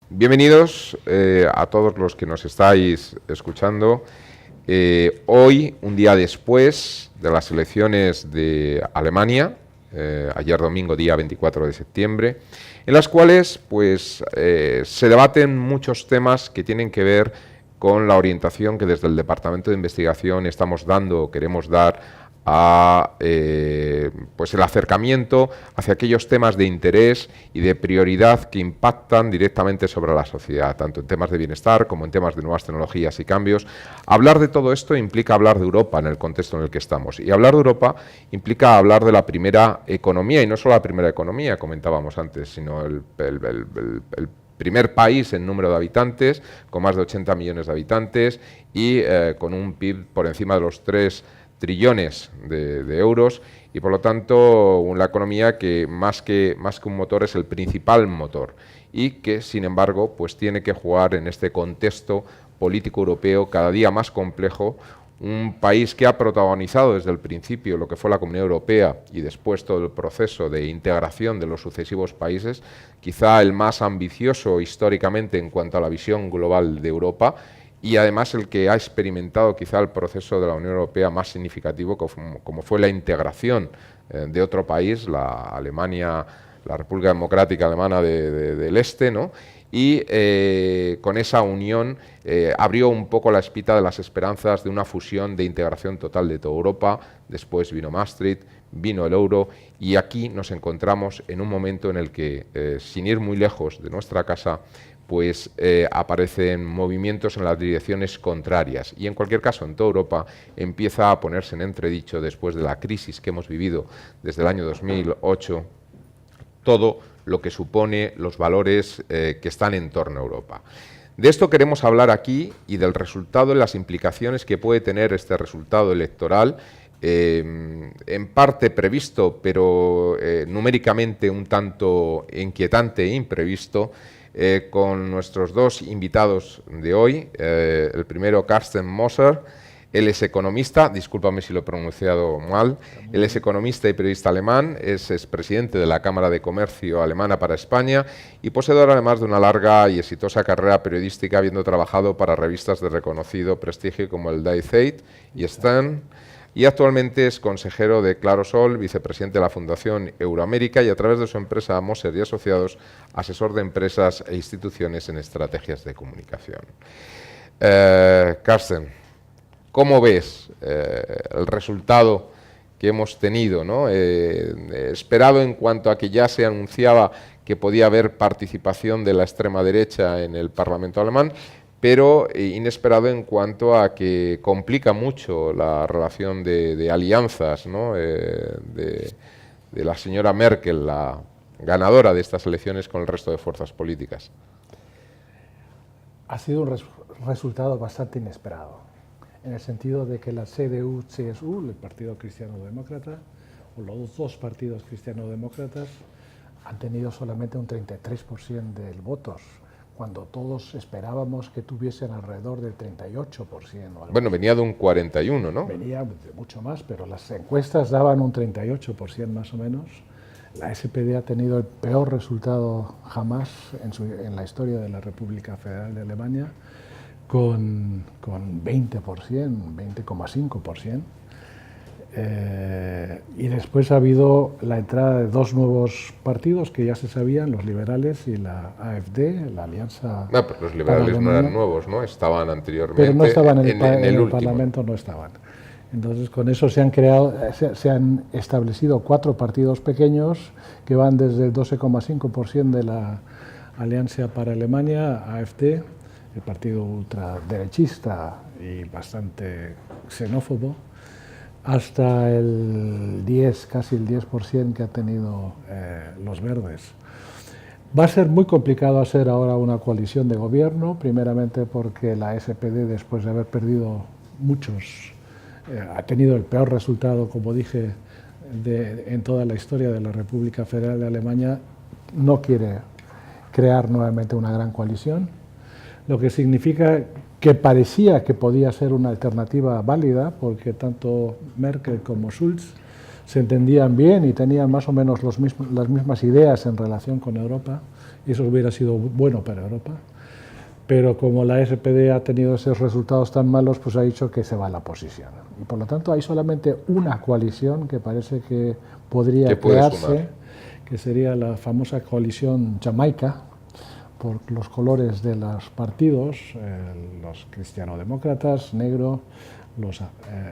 Bienvenidos a todos los que nos estáis escuchando. Hoy, un día después de las elecciones de Alemania, ayer domingo, día 24 de septiembre, en las cuales se debaten muchos temas que tienen que ver con la orientación que desde el Departamento de Investigación estamos dando o queremos dar a el acercamiento hacia aquellos temas de interés y de prioridad que impactan directamente sobre la sociedad, tanto en temas de bienestar como en temas de nuevas tecnologías y cambios. Hablar de todo esto implica hablar de Europa en el contexto en el que estamos, y hablar de Europa implica hablar de la primera economía, y no solo la primera economía, comentábamos antes, sino el primer país en número de habitantes, con más de 80 millones de habitantes y con un PIB por encima de los 3 trillones de euros, y por lo tanto la economía que más que un motor es el principal motor, y que sin embargo tiene que jugar en este contexto político europeo cada día más complejo. Un país que ha protagonizado desde el principio lo que fue la Comunidad Europea y después todo el proceso de integración de los sucesivos países, quizá el más ambicioso históricamente en cuanto a la visión global de Europa, y además el que ha experimentado quizá el proceso de la Unión Europea más significativo, como fue la integración de otro país, la Alemania, la República Democrática Alemana del Este, ¿no? Y con esa unión abrió un poco la espita de las esperanzas de una fusión de integración total de toda Europa. Después vino Maastricht, vino el euro, y aquí nos encontramos en un momento en el que, sin ir muy lejos de nuestra casa, aparecen movimientos en las direcciones contrarias, y en cualquier caso en toda Europa empieza a ponerse en entredicho, después de la crisis que hemos vivido desde el año 2008, todo lo que supone los valores que están en torno a Europa. De esto queremos hablar aquí, y del resultado y las implicaciones que puede tener este resultado electoral, en parte previsto, pero numéricamente un tanto inquietante e imprevisto, con nuestros dos invitados de hoy. El primero, Carsten Moser. Él es economista, discúlpame si lo he pronunciado mal, él es economista y periodista alemán, es expresidente de la Cámara de Comercio Alemana para España y poseedor además de una larga y exitosa carrera periodística, habiendo trabajado para revistas de reconocido prestigio como el Die Zeit y Stern, y actualmente es consejero de Clarosol, vicepresidente de la Fundación Euroamérica, y a través de su empresa Moser y Asociados, asesor de empresas e instituciones en estrategias de comunicación. Carsten, ¿cómo ves el resultado que hemos tenido, ¿no? Esperado en cuanto a que ya se anunciaba que podía haber participación de la extrema derecha en el Parlamento alemán, pero inesperado en cuanto a que complica mucho la relación de alianzas, ¿no? de la señora Merkel, la ganadora de estas elecciones, con el resto de fuerzas políticas? Ha sido un resultado bastante inesperado, en el sentido de que la CDU-CSU, el Partido Cristiano-Demócrata, o los dos partidos cristiano-demócratas, han tenido solamente un 33% de votos, cuando todos esperábamos que tuviesen alrededor del 38%. Bueno, venía de un 41, ¿no? Venía de mucho más, pero las encuestas daban un 38% más o menos. La SPD ha tenido el peor resultado jamás en la historia de la República Federal de Alemania, con 20%, 20,5%. Y después ha habido la entrada de dos nuevos partidos que ya se sabían, los liberales y la AfD, la Alianza. No, pero los liberales no eran nuevos, ¿no? Estaban anteriormente. Pero no estaban en el Parlamento, no estaban. Entonces, con eso se han establecido cuatro partidos pequeños que van desde el 12,5% de la Alianza para Alemania, AfD, el partido ultraderechista y bastante xenófobo, hasta el 10, casi el 10% que ha tenido los verdes. Va a ser muy complicado hacer ahora una coalición de gobierno, primeramente porque la SPD, después de haber perdido muchos, ha tenido el peor resultado, como dije, en toda la historia de la República Federal de Alemania. No quiere crear nuevamente una gran coalición, lo que significa que parecía que podía ser una alternativa válida, porque tanto Merkel como Schulz se entendían bien y tenían más o menos las mismas ideas en relación con Europa, y eso hubiera sido bueno para Europa. Pero como la SPD ha tenido esos resultados tan malos, pues ha dicho que se va a la oposición. Y por lo tanto hay solamente una coalición que parece que podría crearse, que sería la famosa coalición Jamaica, por los colores de los partidos, los cristianodemócratas, negro, los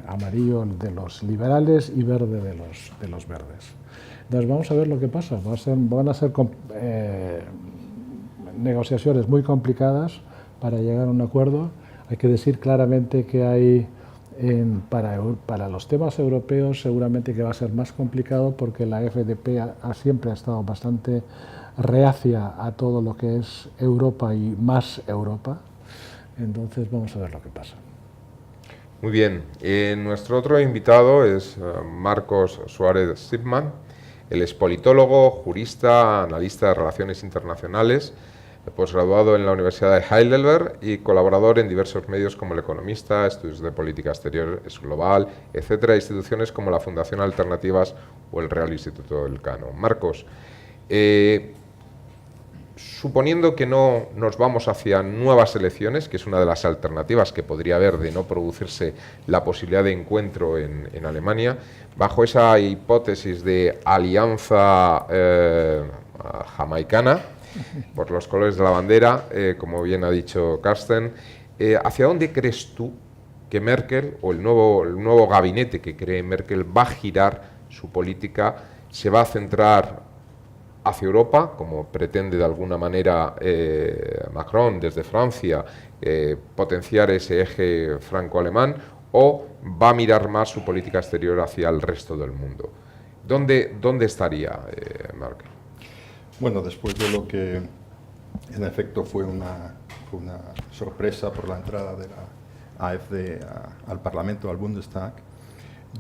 amarillo de los liberales y verde de los verdes. Entonces vamos a ver lo que pasa. Van a ser negociaciones muy complicadas para llegar a un acuerdo. Hay que decir claramente que hay para los temas europeos seguramente que va a ser más complicado, porque la FDP siempre ha estado bastante reacia a todo lo que es Europa y más Europa. Entonces vamos a ver lo que pasa. Muy bien. Nuestro otro invitado es Marcos Suárez Zipman. Él es politólogo, jurista, analista de relaciones internacionales, posgraduado en la Universidad de Heidelberg y colaborador en diversos medios como El Economista, Estudios de Política Exterior Global, etcétera, instituciones como la Fundación Alternativas o el Real Instituto del Cano. Marcos, suponiendo que no nos vamos hacia nuevas elecciones, que es una de las alternativas que podría haber de no producirse la posibilidad de encuentro en Alemania, bajo esa hipótesis de alianza jamaicana, por los colores de la bandera, como bien ha dicho Carsten, ¿hacia dónde crees tú que Merkel o el nuevo gabinete que cree Merkel va a girar su política? ¿Se va a centrar hacia Europa, como pretende de alguna manera Macron desde Francia, potenciar ese eje franco-alemán, o va a mirar más su política exterior hacia el resto del mundo? ¿Dónde estaría Merkel? Bueno, después de lo que en efecto fue una sorpresa por la entrada de la AfD al Parlamento, al Bundestag,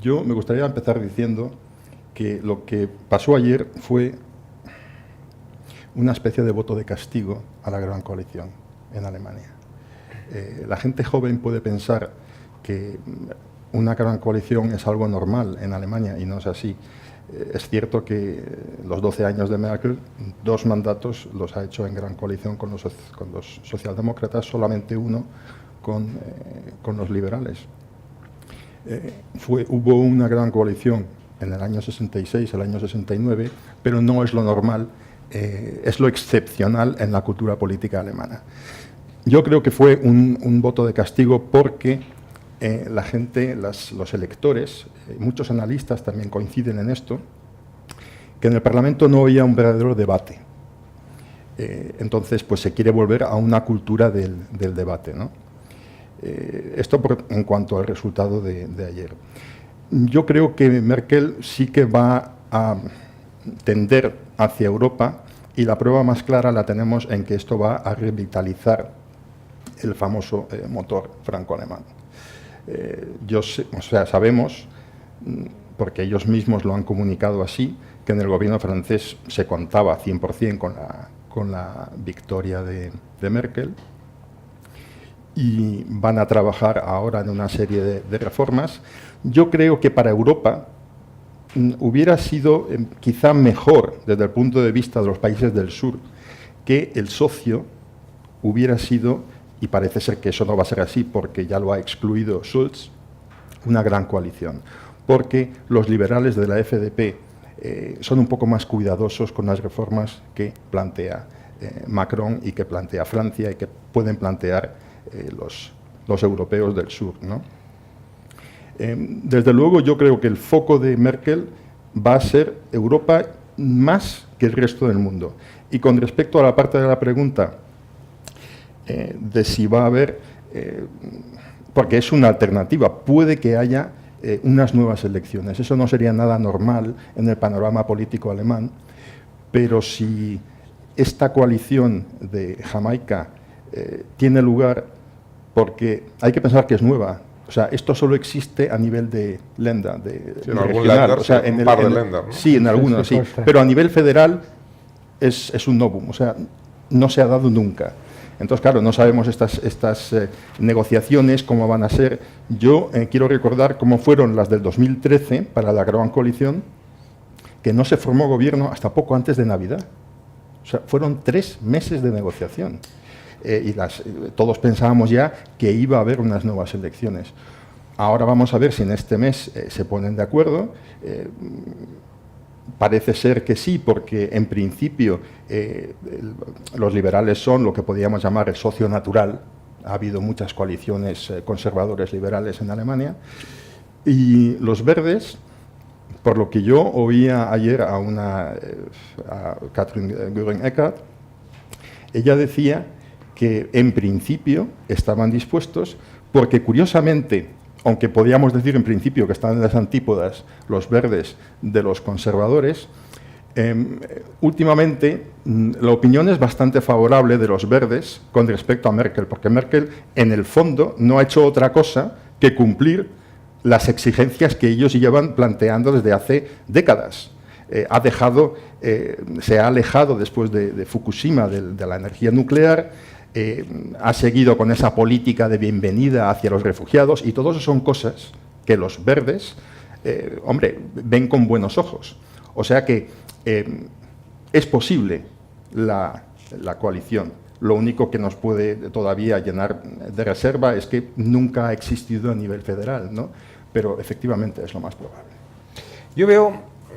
yo me gustaría empezar diciendo que lo que pasó ayer fue una especie de voto de castigo a la gran coalición en Alemania. La gente joven puede pensar que una gran coalición es algo normal en Alemania, y no es así. Es cierto que los 12 años de Merkel, 2 mandatos los ha hecho en gran coalición con los socialdemócratas, solamente uno con los liberales. Hubo una gran coalición en el año 66, el año 69, pero no es lo normal, es lo excepcional en la cultura política alemana. Yo creo que fue un voto de castigo porque la gente, los electores, muchos analistas también coinciden en esto, que en el Parlamento no había un verdadero debate. Entonces, pues se quiere volver a una cultura del debate, ¿no? Esto en cuanto al resultado de ayer. Yo creo que Merkel sí que va a tender hacia Europa, y la prueba más clara la tenemos en que esto va a revitalizar el famoso motor franco-alemán. Sabemos, porque ellos mismos lo han comunicado así, que en el gobierno francés se contaba 100% con la victoria de Merkel, y van a trabajar ahora en una serie de reformas. Yo creo que para Europa hubiera sido quizá mejor, desde el punto de vista de los países del sur, que el socio hubiera sido, y parece ser que eso no va a ser así porque ya lo ha excluido Schulz, una gran coalición. Porque los liberales de la FDP son un poco más cuidadosos con las reformas que plantea Macron y que plantea Francia y que pueden plantear los europeos del sur, ¿no? Desde luego yo creo que el foco de Merkel va a ser Europa más que el resto del mundo. Y con respecto a la parte de la pregunta de si va a haber, porque es una alternativa, puede que haya unas nuevas elecciones. Eso no sería nada normal en el panorama político alemán, pero si esta coalición de Jamaica tiene lugar, porque hay que pensar que es nueva. O sea, esto solo existe a nivel de Länder, sí, en algún Länder, o sea, en un par de Länder, ¿no? Sí, en algunos, sí. Pero a nivel federal es un novum, o sea, no se ha dado nunca. Entonces, claro, no sabemos estas negociaciones, cómo van a ser. Yo quiero recordar cómo fueron las del 2013 para la Gran Coalición, que no se formó gobierno hasta poco antes de Navidad. O sea, fueron 3 meses de negociación. Todos pensábamos ya que iba a haber unas nuevas elecciones. Ahora vamos a ver si en este mes se ponen de acuerdo. Parece ser que sí, porque en principio los liberales son lo que podríamos llamar el socio natural. Ha habido muchas coaliciones conservadores liberales en Alemania. Y los verdes, por lo que yo oía ayer a Katrin Göring-Eckardt, ella decía que en principio estaban dispuestos, porque curiosamente, aunque podíamos decir en principio que están en las antípodas los verdes de los conservadores, últimamente la opinión es bastante favorable de los verdes con respecto a Merkel, porque Merkel en el fondo no ha hecho otra cosa que cumplir las exigencias que ellos llevan planteando desde hace décadas. Se ha alejado después de Fukushima de la energía nuclear, ha seguido con esa política de bienvenida hacia los refugiados, y todo eso son cosas que los verdes, ven con buenos ojos. O sea que es posible la coalición. Lo único que nos puede todavía llenar de reserva es que nunca ha existido a nivel federal, ¿no? Pero efectivamente es lo más probable. Yo veo,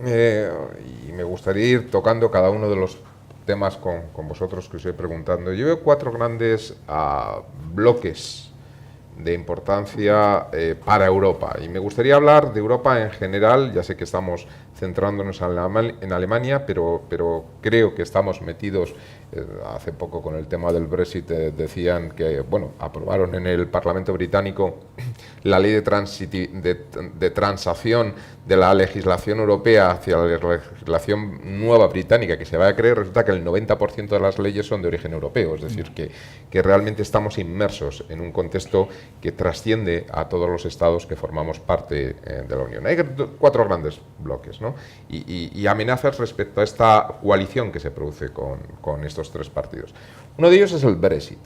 y me gustaría ir tocando cada uno de los temas con vosotros que os estoy preguntando. Yo veo 4 grandes bloques de importancia para Europa, y me gustaría hablar de Europa en general. Ya sé que estamos centrándonos en Alemania, pero creo que estamos metidos. Hace poco con el tema del Brexit decían que, bueno, aprobaron en el Parlamento británico la ley de transacción de la legislación europea hacia la legislación nueva británica que se va a crear. Resulta que el 90% de las leyes son de origen europeo, es decir, que realmente estamos inmersos en un contexto que trasciende a todos los estados que formamos parte de la Unión. Hay 4 grandes bloques, ¿no? Y amenazas respecto a esta coalición que se produce con estos 3 partidos. Uno de ellos es el Brexit.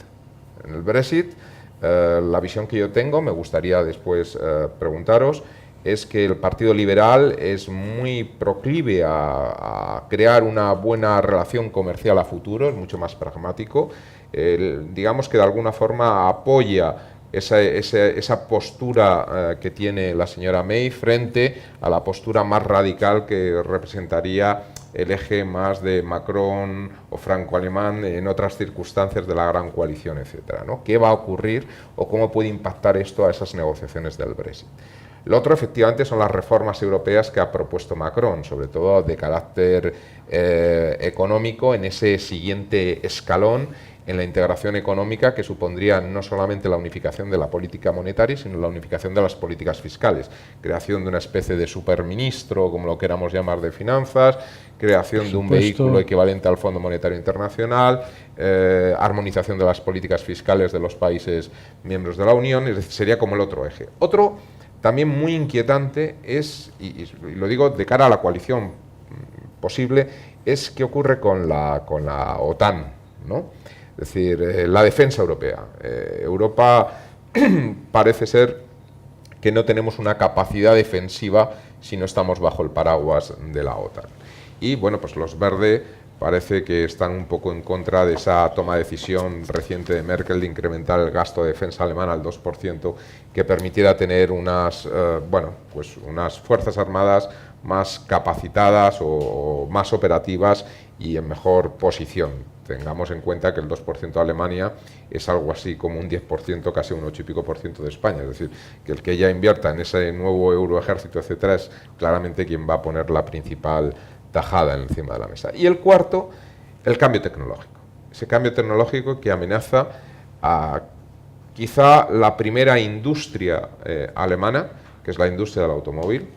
En el Brexit, la visión que yo tengo, me gustaría después preguntaros, es que el Partido Liberal es muy proclive a crear una buena relación comercial a futuro, es mucho más pragmático. Digamos que de alguna forma apoya esa postura que tiene la señora May frente a la postura más radical que representaría el eje más de Macron o franco-alemán en otras circunstancias de la gran coalición, etcétera, ¿no? ¿Qué va a ocurrir o cómo puede impactar esto a esas negociaciones del Brexit? Lo otro, efectivamente, son las reformas europeas que ha propuesto Macron, sobre todo de carácter económico, en ese siguiente escalón en la integración económica, que supondría no solamente la unificación de la política monetaria, sino la unificación de las políticas fiscales, creación de una especie de superministro, como lo queramos llamar, de finanzas, creación de un vehículo equivalente al Fondo Monetario Internacional, armonización de las políticas fiscales de los países miembros de la Unión. Es decir, sería como el otro eje. Otro también muy inquietante es, y lo digo de cara a la coalición posible, es qué ocurre con la OTAN, ¿no? Es decir, la defensa europea. Europa parece ser que no tenemos una capacidad defensiva si no estamos bajo el paraguas de la OTAN. Y bueno, pues los verdes parece que están un poco en contra de esa toma de decisión reciente de Merkel de incrementar el gasto de defensa alemán al 2%, que permitiera tener unas fuerzas armadas más capacitadas o más operativas y en mejor posición. Tengamos en cuenta que el 2% de Alemania es algo así como un 10%, casi un 8 y pico % de España. Es decir, que el que ella invierta en ese nuevo euroejército, etcétera, es claramente quien va a poner la principal tajada encima de la mesa. Y el cuarto, el cambio tecnológico. Ese cambio tecnológico que amenaza a quizá la primera industria alemana, que es la industria del automóvil,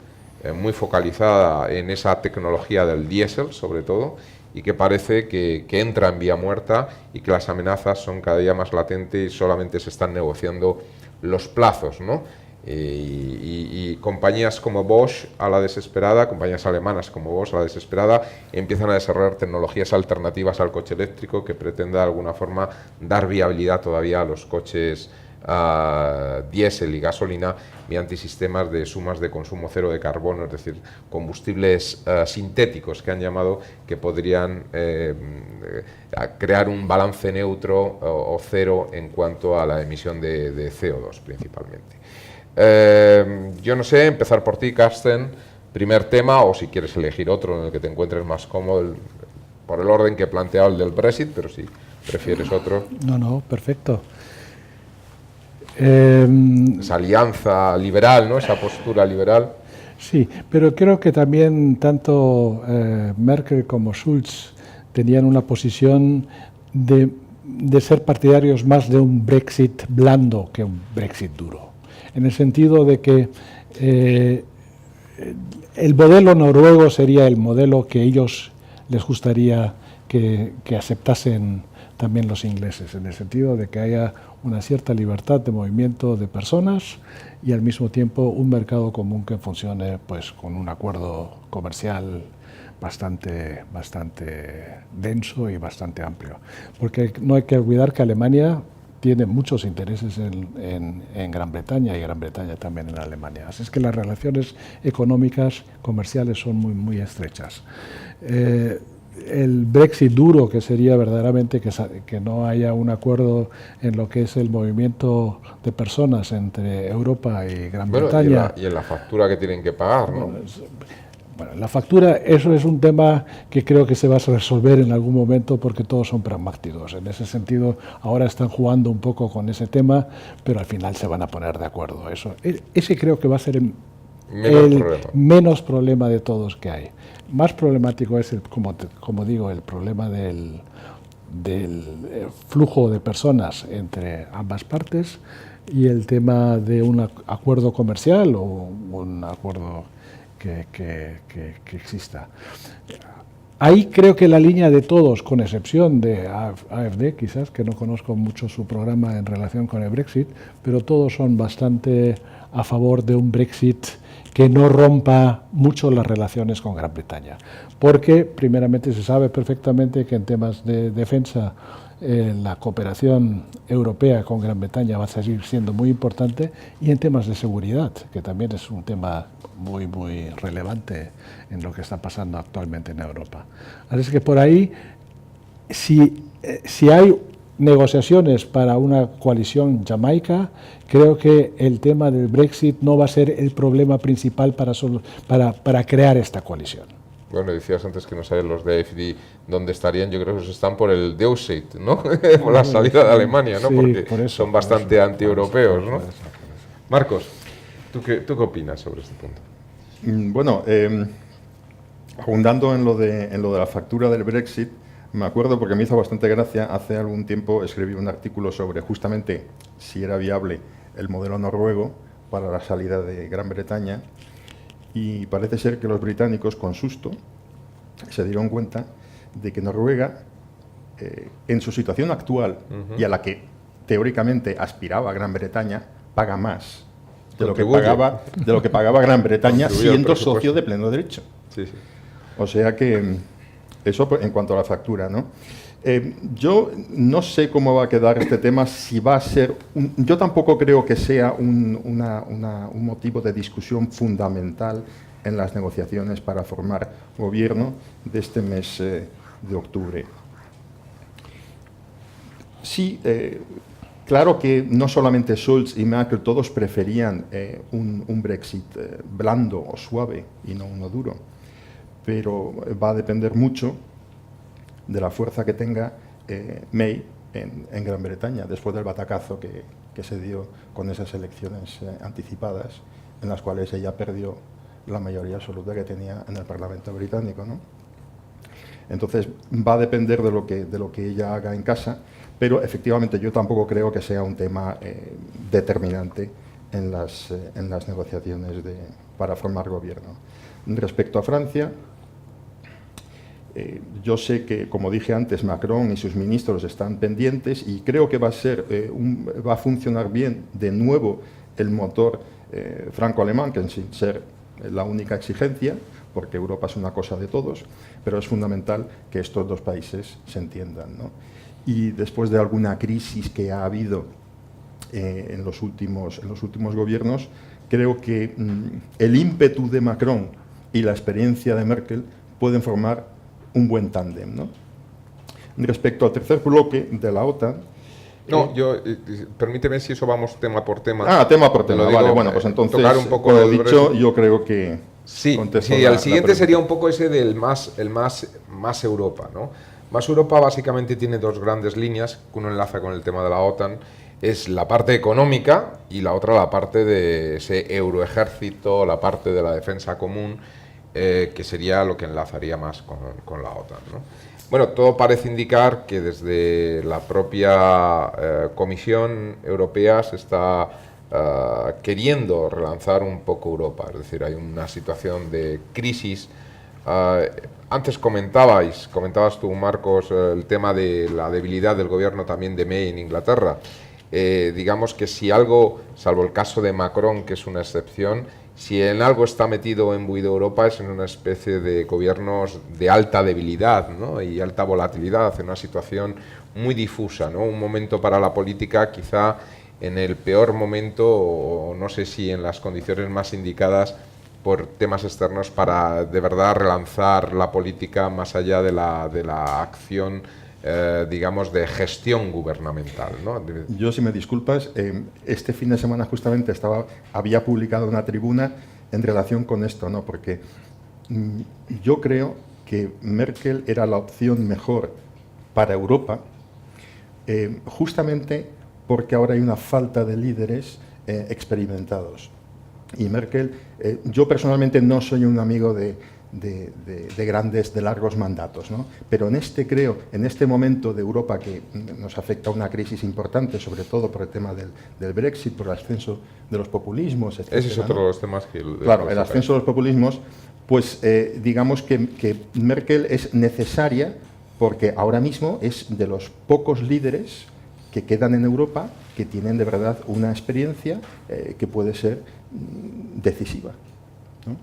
muy focalizada en esa tecnología del diésel, sobre todo, y que parece que entra en vía muerta y que las amenazas son cada día más latentes y solamente se están negociando los plazos, ¿no? Y compañías como Bosch a la desesperada, compañías alemanas como Bosch a la desesperada, empiezan a desarrollar tecnologías alternativas al coche eléctrico que pretenda de alguna forma dar viabilidad todavía a los coches diésel y gasolina mediante sistemas de sumas de consumo cero de carbono, es decir, combustibles sintéticos que han llamado, que podrían crear un balance neutro o cero en cuanto a la emisión de CO2 principalmente. Yo no sé, empezar por ti, Carsten, primer tema, o si quieres elegir otro en el que te encuentres más cómodo, por el orden que he planteado, el del Brexit, pero si prefieres otro. No, perfecto. Esa alianza liberal, ¿no? Esa postura liberal. Sí, pero creo que también tanto Merkel como Schulz tenían una posición de ser partidarios más de un Brexit blando que un Brexit duro, en el sentido de que el modelo noruego sería el modelo que ellos les gustaría que aceptasen también los ingleses, en el sentido de que haya una cierta libertad de movimiento de personas y al mismo tiempo un mercado común que funcione pues con un acuerdo comercial bastante denso y bastante amplio. Porque no hay que olvidar que Alemania tiene muchos intereses en Gran Bretaña y Gran Bretaña también en Alemania. Así es que las relaciones económicas, comerciales son muy estrechas. El Brexit duro, que sería verdaderamente que no haya un acuerdo en lo que es el movimiento de personas entre Europa y Gran Bretaña. Y en la factura que tienen que pagar, ¿no? Bueno, la factura, eso es un tema que creo que se va a resolver en algún momento porque todos son pragmáticos. En ese sentido, ahora están jugando un poco con ese tema, pero al final se van a poner de acuerdo. Ese creo que va a ser el menos problema de todos que hay. Más problemático es, como digo, el problema del flujo de personas entre ambas partes y el tema de un acuerdo comercial o un acuerdo que exista. Ahí creo que la línea de todos, con excepción de AfD, quizás, que no conozco mucho su programa en relación con el Brexit, pero todos son bastante a favor de un Brexit que no rompa mucho las relaciones con Gran Bretaña. Porque, primeramente, se sabe perfectamente que en temas de defensa la cooperación europea con Gran Bretaña va a seguir siendo muy importante, y en temas de seguridad, que también es un tema muy relevante en lo que está pasando actualmente en Europa. Así es que por ahí, si hay negociaciones para una coalición jamaica, creo que el tema del Brexit no va a ser el problema principal para crear esta coalición. Bueno, decías antes que no saben los de AfD dónde estarían. Yo creo que están por el Deuxit, ¿no? Por la salida de Alemania, ¿no? Sí, porque por eso, son bastante anti-europeos, ¿no? Por eso. Marcos, ¿tú qué opinas sobre este punto? Bueno, abundando en lo de la factura del Brexit, me acuerdo, porque me hizo bastante gracia, hace algún tiempo escribí un artículo sobre justamente si era viable el modelo noruego para la salida de Gran Bretaña, y parece ser que los británicos, con susto, se dieron cuenta de que Noruega, en su situación actual y a la que teóricamente aspiraba Gran Bretaña, paga más de lo que pagaba Gran Bretaña siendo socio de pleno derecho. Sí, sí. O sea que eso en cuanto a la factura, ¿no? Yo no sé cómo va a quedar este tema, si va a ser... yo tampoco creo que sea un motivo de discusión fundamental en las negociaciones para formar gobierno de este mes de octubre. Sí, claro que no solamente Scholz y Merkel, todos preferían un Brexit blando o suave y no uno duro, pero va a depender mucho de la fuerza que tenga May en Gran Bretaña, después del batacazo que se dio con esas elecciones anticipadas, en las cuales ella perdió la mayoría absoluta que tenía en el Parlamento británico, ¿no? Entonces va a depender de lo que ella haga en casa, pero efectivamente yo tampoco creo que sea un tema determinante en las negociaciones para formar gobierno. Respecto a Francia, yo sé que, como dije antes, Macron y sus ministros están pendientes, y creo que va a funcionar bien de nuevo el motor franco-alemán, que sin ser la única exigencia, porque Europa es una cosa de todos, pero es fundamental que estos dos países se entiendan, ¿no? Y después de alguna crisis que ha habido en los últimos gobiernos, creo que el ímpetu de Macron y la experiencia de Merkel pueden formar un buen tándem, ¿no? Respecto al tercer bloque de la OTAN... No, permíteme si eso vamos tema por tema. Tema por tema, vale, bueno, pues entonces, tocar un poco con lo dicho, yo creo que... Sí, el siguiente sería un poco ese del más Europa, ¿no? Más Europa básicamente tiene dos grandes líneas, que uno enlaza con el tema de la OTAN, es la parte económica y la otra la parte de ese euroejército, la parte de la defensa común, que sería lo que enlazaría más con la OTAN, ¿no? Bueno, todo parece indicar que desde la propia Comisión Europea se está queriendo relanzar un poco Europa, es decir, hay una situación de crisis. Antes comentabas tú, Marcos, el tema de la debilidad del gobierno también de May en Inglaterra. Digamos que si algo, salvo el caso de Macron, que es una excepción, si en algo está embuido Europa es en una especie de gobiernos de alta debilidad, ¿no? Y alta volatilidad, en una situación muy difusa, ¿no? Un momento para la política quizá en el peor momento, o no sé si en las condiciones más indicadas por temas externos para de verdad relanzar la política más allá de la acción, digamos, de gestión gubernamental, ¿no? Yo, si me disculpas, este fin de semana justamente había publicado una tribuna en relación con esto, ¿no? Porque yo creo que Merkel era la opción mejor para Europa, justamente porque ahora hay una falta de líderes experimentados. Y Merkel, yo personalmente no soy un amigo de largos mandatos, ¿no? Pero en este momento de Europa que nos afecta una crisis importante, sobre todo por el tema del Brexit, por el ascenso de los populismos, etc. Ese es otro de los temas que... Claro, el ascenso de los populismos, pues digamos que Merkel es necesaria porque ahora mismo es de los pocos líderes que quedan en Europa que tienen de verdad una experiencia que puede ser decisiva, ¿no?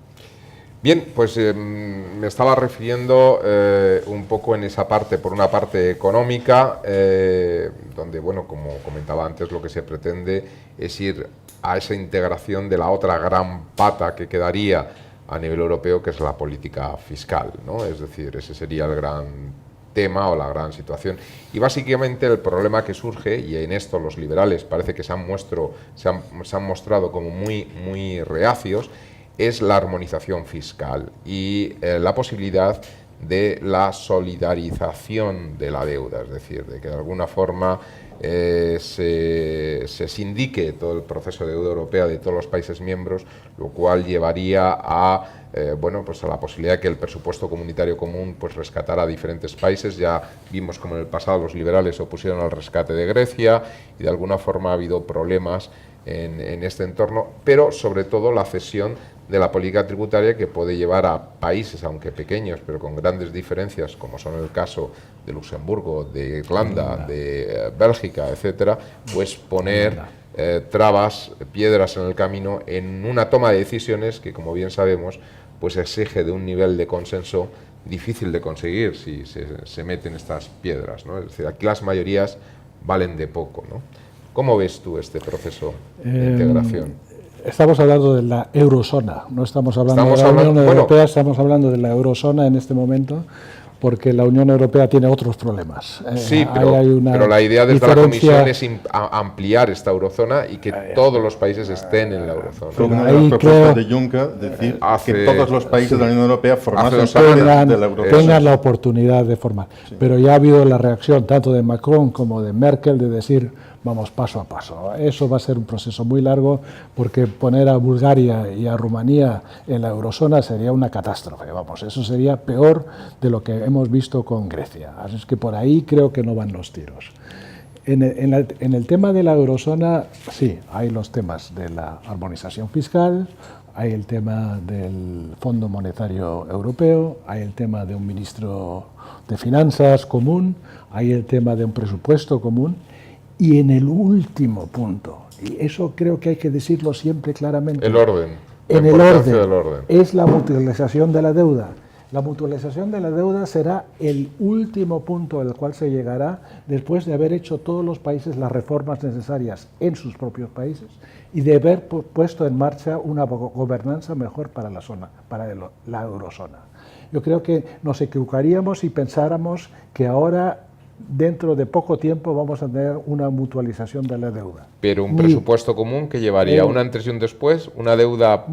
Bien, pues me estaba refiriendo un poco en esa parte, por una parte económica, donde, bueno, como comentaba antes, lo que se pretende es ir a esa integración de la otra gran pata que quedaría a nivel europeo, que es la política fiscal, ¿no? Es decir, ese sería el gran tema o la gran situación. Y básicamente el problema que surge, y en esto los liberales parece que se han mostrado como muy reacios, es la armonización fiscal y la posibilidad de la solidarización de la deuda, es decir, de que de alguna forma se sindique todo el proceso de deuda europea de todos los países miembros, lo cual llevaría a pues a la posibilidad de que el presupuesto comunitario común pues rescatara a diferentes países. Ya vimos como en el pasado los liberales se opusieron al rescate de Grecia y de alguna forma ha habido problemas en este entorno, pero sobre todo la cesión de la política tributaria que puede llevar a países, aunque pequeños, pero con grandes diferencias, como son el caso de Luxemburgo, de Irlanda, de Bélgica, etcétera, pues poner piedras en el camino en una toma de decisiones que, como bien sabemos, pues exige de un nivel de consenso difícil de conseguir si se meten estas piedras, ¿no? Es decir, aquí las mayorías valen de poco, ¿no? ¿Cómo ves tú este proceso de integración? Estamos hablando de la eurozona, no estamos hablando de la Unión Europea, estamos hablando de la eurozona en este momento, porque la Unión Europea tiene otros problemas. Sí, pero la idea desde la Comisión es ampliar esta eurozona y que todos los países estén en la eurozona. Fue una de las propuestas de Juncker, decir que todos los países de la Unión Europea formasen parte de la eurozona. Tengan la oportunidad de formar. Sí. Pero ya ha habido la reacción tanto de Macron como de Merkel de decir, vamos paso a paso. Eso va a ser un proceso muy largo porque poner a Bulgaria y a Rumanía en la eurozona sería una catástrofe. Vamos, eso sería peor de lo que hemos visto con Grecia. Así es que por ahí creo que no van los tiros. En el tema de la eurozona, sí, hay los temas de la armonización fiscal, hay el tema del Fondo Monetario Europeo, hay el tema de un ministro de Finanzas común, hay el tema de un presupuesto común. Y en el último punto, y eso creo que hay que decirlo siempre claramente. El orden. En el orden. Es la mutualización de la deuda. La mutualización de la deuda será el último punto al cual se llegará después de haber hecho todos los países las reformas necesarias en sus propios países y de haber puesto en marcha una gobernanza mejor para la zona, para la eurozona. Yo creo que nos equivocaríamos si pensáramos que ahora, dentro de poco tiempo, vamos a tener una mutualización de la deuda. Pero un presupuesto común que llevaría una antes y un después, una deuda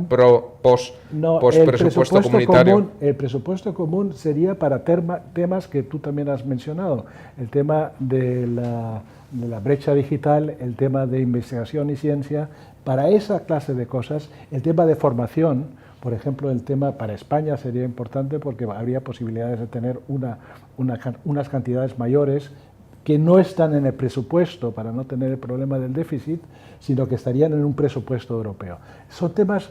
post presupuesto comunitario. El presupuesto común sería para temas que tú también has mencionado, el tema de la brecha digital, el tema de investigación y ciencia, para esa clase de cosas, el tema de formación. Por ejemplo, el tema para España sería importante porque habría posibilidades de tener unas cantidades mayores que no están en el presupuesto para no tener el problema del déficit, sino que estarían en un presupuesto europeo. Son temas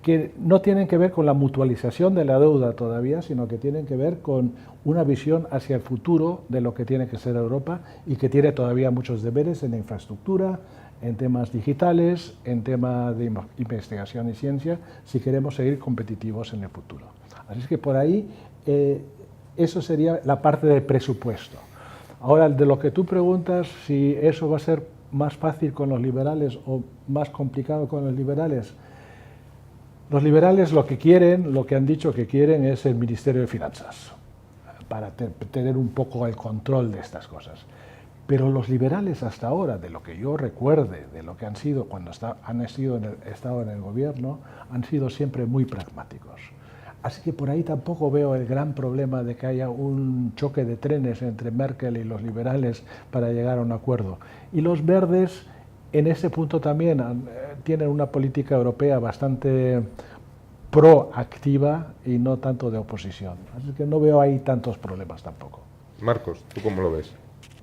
que no tienen que ver con la mutualización de la deuda todavía, sino que tienen que ver con una visión hacia el futuro de lo que tiene que ser Europa y que tiene todavía muchos deberes en la infraestructura, en temas digitales, en temas de investigación y ciencia, si queremos seguir competitivos en el futuro. Así es que por ahí eso sería la parte del presupuesto. Ahora, de lo que tú preguntas, si eso va a ser más fácil con los liberales o más complicado con los liberales lo que quieren, lo que han dicho que quieren es el Ministerio de Finanzas, para tener un poco el control de estas cosas. Pero los liberales hasta ahora, de lo que yo recuerde, de lo que han sido cuando han estado en el gobierno, han sido siempre muy pragmáticos. Así que por ahí tampoco veo el gran problema de que haya un choque de trenes entre Merkel y los liberales para llegar a un acuerdo. Y los verdes, en ese punto también, tienen una política europea bastante proactiva y no tanto de oposición. Así que no veo ahí tantos problemas tampoco. Marcos, ¿tú cómo lo ves?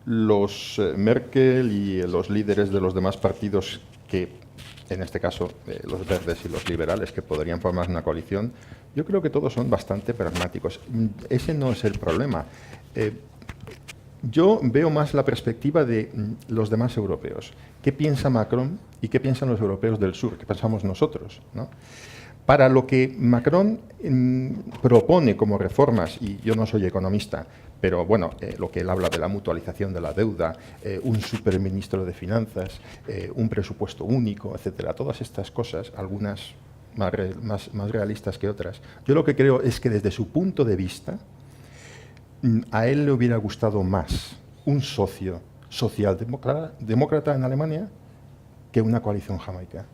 Los Merkel y los líderes de los demás partidos que, en este caso, los verdes y los liberales, que podrían formar una coalición, yo creo que todos son bastante pragmáticos. Ese no es el problema. Yo veo más la perspectiva de los demás europeos. ¿Qué piensa Macron y qué piensan los europeos del sur? ¿Qué pensamos nosotros, ¿no? Para lo que Macron propone como reformas, y yo no soy economista, pero bueno, lo que él habla de la mutualización de la deuda, un superministro de finanzas, un presupuesto único, etcétera, todas estas cosas, algunas más realistas que otras, yo lo que creo es que desde su punto de vista, a él le hubiera gustado más un socio socialdemócrata en Alemania que una coalición jamaica.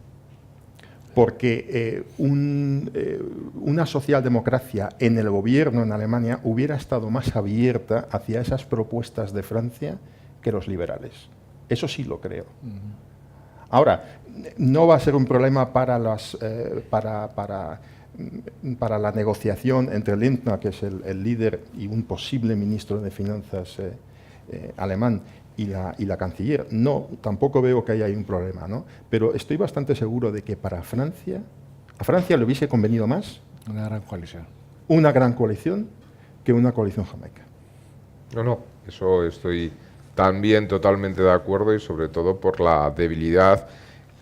Porque una socialdemocracia en el gobierno en Alemania hubiera estado más abierta hacia esas propuestas de Francia que los liberales. Eso sí lo creo. Ahora, no va a ser un problema para la negociación entre Lindner, que es el líder y un posible ministro de Finanzas alemán, y la canciller. No, tampoco veo que haya ahí un problema, ¿no? Pero estoy bastante seguro de que a Francia le hubiese convenido más una gran coalición que una coalición jamaica. No, eso estoy también totalmente de acuerdo, y sobre todo por la debilidad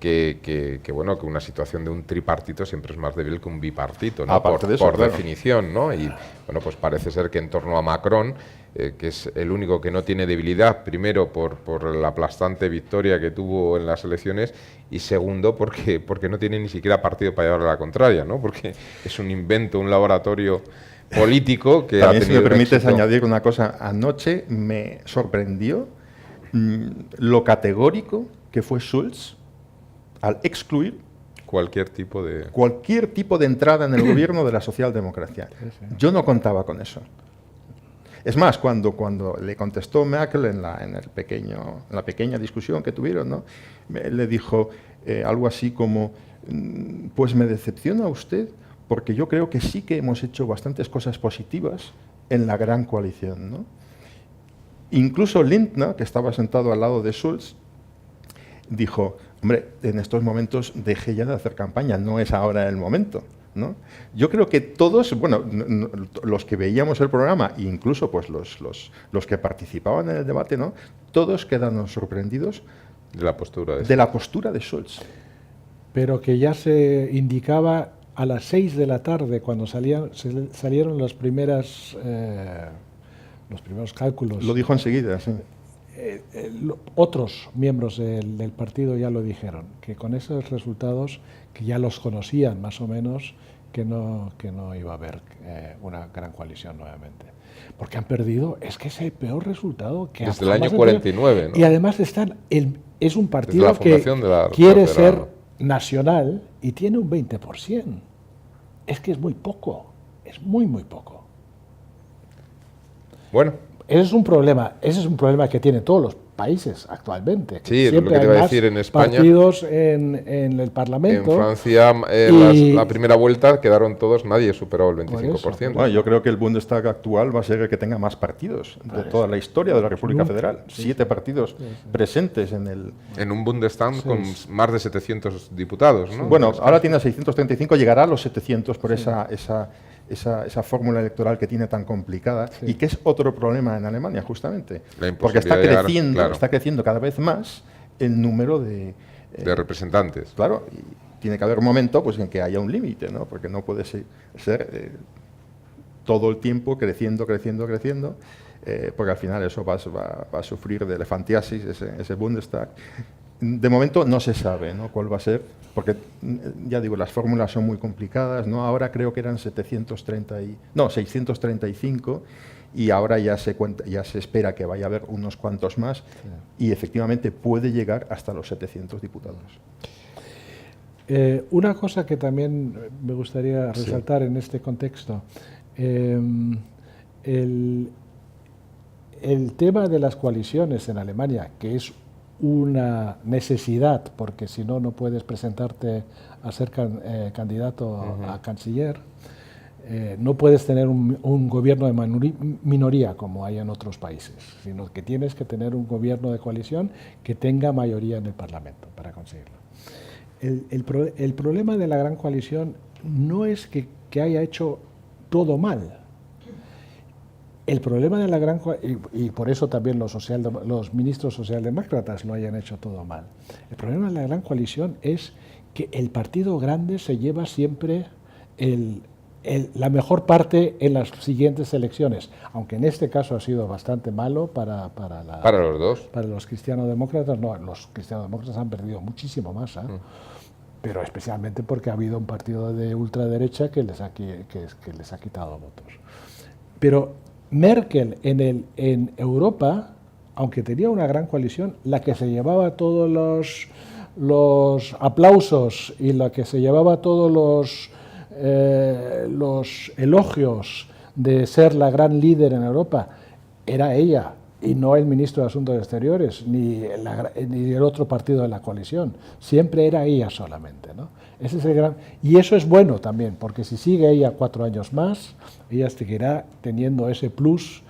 que una situación de un tripartito siempre es más débil que un bipartito, ¿no? Aparte de eso, por claro. Definición, ¿no? Y bueno, pues parece ser que en torno a Macron, que es el único que no tiene debilidad, primero por la aplastante victoria que tuvo en las elecciones, y segundo porque no tiene ni siquiera partido para llevarle la contraria, ¿no? Porque es un invento, un laboratorio político que también, ha tenido si me permites éxito. añadir una cosa, anoche me sorprendió lo categórico que fue Schulz al excluir cualquier tipo de entrada en el gobierno de la socialdemocracia. Yo no contaba con eso. Es más, cuando le contestó Merkel en la pequeña discusión que tuvieron, ¿no? Le dijo algo así como, pues me decepciona usted, porque yo creo que sí que hemos hecho bastantes cosas positivas en la gran coalición, ¿no? Incluso Lindner, que estaba sentado al lado de Schulz, dijo, hombre, en estos momentos deje ya de hacer campaña, no es ahora el momento, ¿no? Yo creo que todos, bueno, los que veíamos el programa, e incluso pues los que participaban en el debate, ¿no? Todos quedaron sorprendidos De la postura de Scholz. Pero que ya se indicaba a las 6 de la tarde, cuando salieron los primeros cálculos. Lo dijo enseguida, sí. Otros miembros del partido ya lo dijeron, que con esos resultados, que ya los conocían más o menos, que no iba a haber una gran coalición nuevamente. Porque han perdido, es que es el peor resultado que desde el año 49, ¿no? Y además es un partido que quiere ser nacional y tiene un 20%. Es que es muy poco, es muy poco. Bueno. Ese es un problema que tienen todos los países actualmente. Sí, siempre lo que te iba a hay más decir en España. Partidos en el Parlamento. En Francia, la primera vuelta quedaron todos, nadie superó el 25%. Bueno, yo creo que el Bundestag actual va a ser el que tenga más partidos de toda la historia de la República Federal. 7 partidos presentes en el... En un Bundestag con más de 700 diputados, ¿no? Bueno, ahora tiene 635, llegará a los 700 por esa fórmula electoral que tiene tan complicada y que es otro problema en Alemania, justamente. Porque está creciendo cada vez más el número de representantes. Claro, y tiene que haber un momento pues, en que haya un límite, ¿no? Porque no puede ser todo el tiempo creciendo, porque al final eso va a sufrir de elefantiasis, ese Bundestag. De momento no se sabe, ¿no?, cuál va a ser, porque ya digo, las fórmulas son muy complicadas, ¿no? Ahora creo que eran 635 y ahora ya se espera que vaya a haber unos cuantos más y efectivamente puede llegar hasta los 700 diputados. Una cosa que también me gustaría resaltar en este contexto, el tema de las coaliciones en Alemania, que es una necesidad, porque si no, no puedes presentarte a ser candidato a canciller. No puedes tener un gobierno de minoría como hay en otros países, sino que tienes que tener un gobierno de coalición que tenga mayoría en el Parlamento para conseguirlo. El problema de la gran coalición no es que haya hecho todo mal. El problema de la gran coalición, y por eso también los ministros socialdemócratas lo hayan hecho todo mal, el problema de la gran coalición es que el partido grande se lleva siempre la mejor parte en las siguientes elecciones, aunque en este caso ha sido bastante malo para los dos. Para los cristianodemócratas. No, los cristianodemócratas han perdido muchísimo más, pero especialmente porque ha habido un partido de ultraderecha que les ha quitado votos. Pero Merkel en Europa, aunque tenía una gran coalición, la que se llevaba todos los aplausos y la que se llevaba todos los elogios de ser la gran líder en Europa era ella, y no el ministro de Asuntos Exteriores ni el otro partido de la coalición. Siempre era ella solamente, ¿no? Ese es y eso es bueno también, porque si sigue ella 4 años más, ella seguirá teniendo ese plus,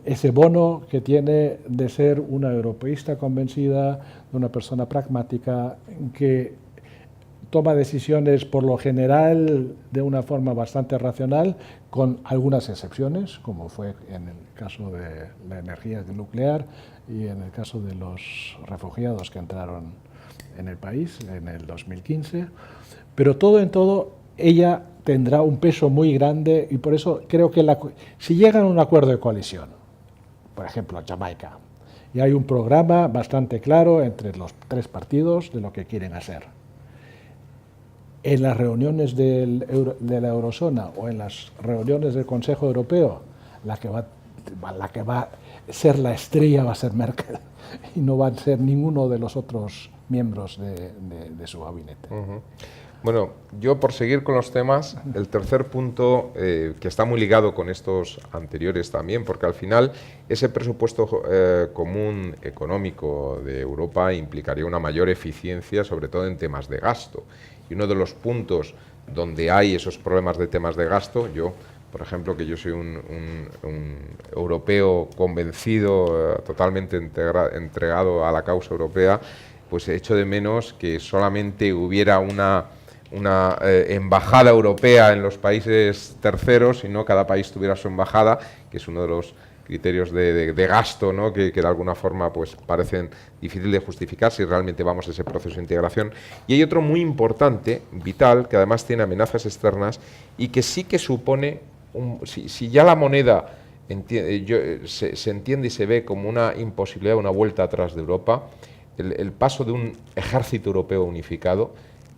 ese bono que tiene de ser una europeísta convencida, de una persona pragmática, que toma decisiones por lo general de una forma bastante racional, con algunas excepciones, como fue en el caso de la energía nuclear y en el caso de los refugiados que entraron en el país en el 2015. Pero todo en todo, ella tendrá un peso muy grande y por eso creo que si llegan a un acuerdo de coalición, por ejemplo, Jamaica, y hay un programa bastante claro entre los 3 partidos de lo que quieren hacer, en las reuniones de la Eurozona o en las reuniones del Consejo Europeo, la que va a ser la estrella va a ser Merkel y no va a ser ninguno de los otros miembros de su gabinete. Bueno, yo por seguir con los temas, el tercer punto, que está muy ligado con estos anteriores también, porque al final ese presupuesto común económico de Europa implicaría una mayor eficiencia, sobre todo en temas de gasto. Y uno de los puntos donde hay esos problemas de temas de gasto, yo, por ejemplo, que yo soy un europeo convencido, totalmente entregado a la causa europea, pues echo de menos que solamente hubiera una embajada europea en los países terceros, sino cada país tuviera su embajada, que es uno de los criterios de gasto, ¿no? que de alguna forma pues parecen difíciles de justificar si realmente vamos a ese proceso de integración. Y hay otro muy importante, vital, que además tiene amenazas externas y que sí que supone, si ya la moneda se entiende y se ve como una imposibilidad, una vuelta atrás de Europa, el paso de un ejército europeo unificado,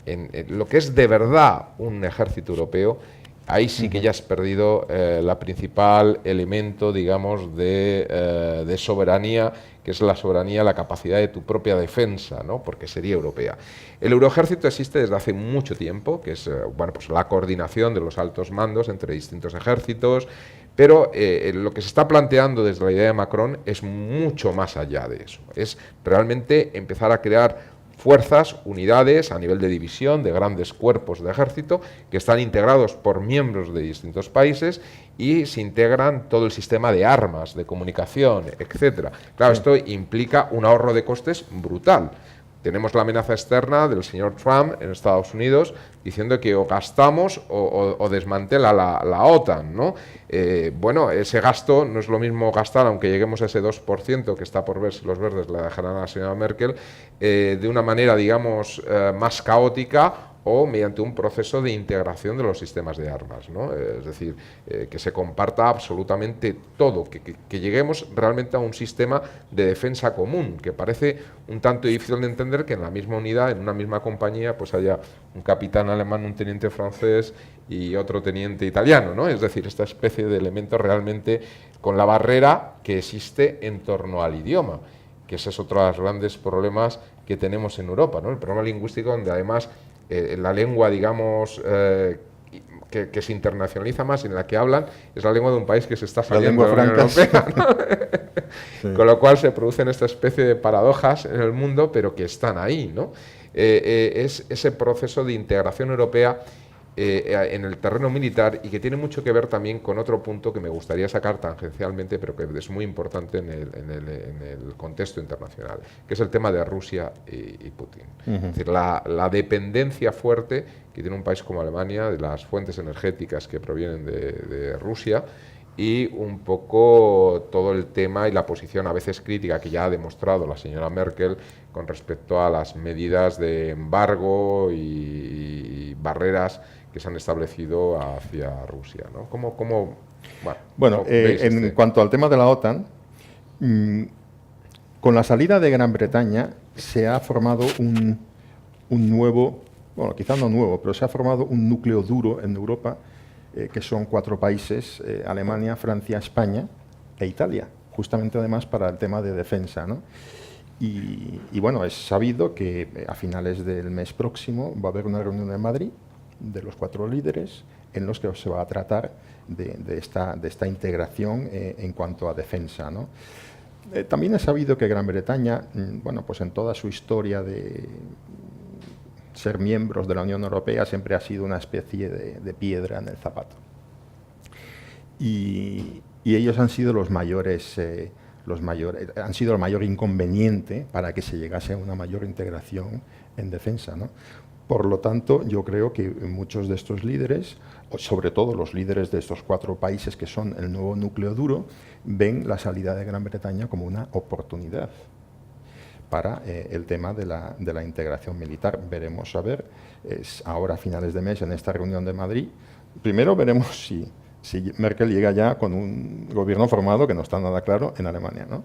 en lo que es de verdad un ejército europeo, ahí sí que ya has perdido la principal elemento, digamos, de soberanía, que es la soberanía, la capacidad de tu propia defensa, ¿no? Porque sería europea. El Euroejército existe desde hace mucho tiempo, que es bueno, pues la coordinación de los altos mandos entre distintos ejércitos, pero lo que se está planteando desde la idea de Macron es mucho más allá de eso. Es realmente empezar a crear fuerzas, unidades a nivel de división, de grandes cuerpos de ejército que están integrados por miembros de distintos países y se integran todo el sistema de armas, de comunicación, etcétera. Claro, esto implica un ahorro de costes brutal. Tenemos la amenaza externa del señor Trump en Estados Unidos diciendo que o gastamos o desmantela la OTAN, ¿no? Bueno, ese gasto no es lo mismo gastar, aunque lleguemos a ese 2% que está por ver si los verdes la dejarán a la señora Merkel, de una manera, digamos, más caótica o mediante un proceso de integración de los sistemas de armas, ¿no? Es decir, que se comparta absolutamente todo, que lleguemos realmente a un sistema de defensa común, que parece un tanto difícil de entender que en la misma unidad, en una misma compañía, pues haya un capitán alemán, un teniente francés y otro teniente italiano, ¿no? Es decir, esta especie de elementos realmente con la barrera que existe en torno al idioma, que ese es otro de los grandes problemas que tenemos en Europa, ¿no? El problema lingüístico, donde además la lengua, digamos, que se internacionaliza más y en la que hablan, es la lengua de un país que se está saliendo de la Unión Europea, ¿no? Sí. Con lo cual se producen esta especie de paradojas en el mundo, pero que están ahí, ¿no? Es ese proceso de integración europea en el terreno militar y que tiene mucho que ver también con otro punto que me gustaría sacar tangencialmente, pero que es muy importante en el contexto internacional, que es el tema de Rusia y Putin. Es decir, la dependencia fuerte que tiene un país como Alemania de las fuentes energéticas que provienen de Rusia y un poco todo el tema y la posición a veces crítica que ya ha demostrado la señora Merkel con respecto a las medidas de embargo y barreras que se han establecido hacia Rusia, ¿no? Bueno, en cuanto al tema de la OTAN, con la salida de Gran Bretaña se ha formado un nuevo, bueno, quizás no nuevo, pero se ha formado un núcleo duro en Europa, que son 4 países, Alemania, Francia, España e Italia, justamente además para el tema de defensa, ¿no? Y bueno, es sabido que a finales del mes próximo va a haber una reunión en Madrid de los 4 líderes en los que se va a tratar de esta integración en cuanto a defensa, ¿no? También es sabido que Gran Bretaña, bueno, pues en toda su historia de ser miembros de la Unión Europea siempre ha sido una especie de piedra en el zapato. Y ellos han sido han sido el mayor inconveniente para que se llegase a una mayor integración en defensa, ¿no? Por lo tanto, yo creo que muchos de estos líderes, o sobre todo los líderes de estos 4 países que son el nuevo núcleo duro, ven la salida de Gran Bretaña como una oportunidad para el tema de la integración militar. Veremos a ver, ahora a finales de mes en esta reunión de Madrid, primero veremos si Merkel llega ya con un gobierno formado, que no está nada claro, en Alemania, ¿no?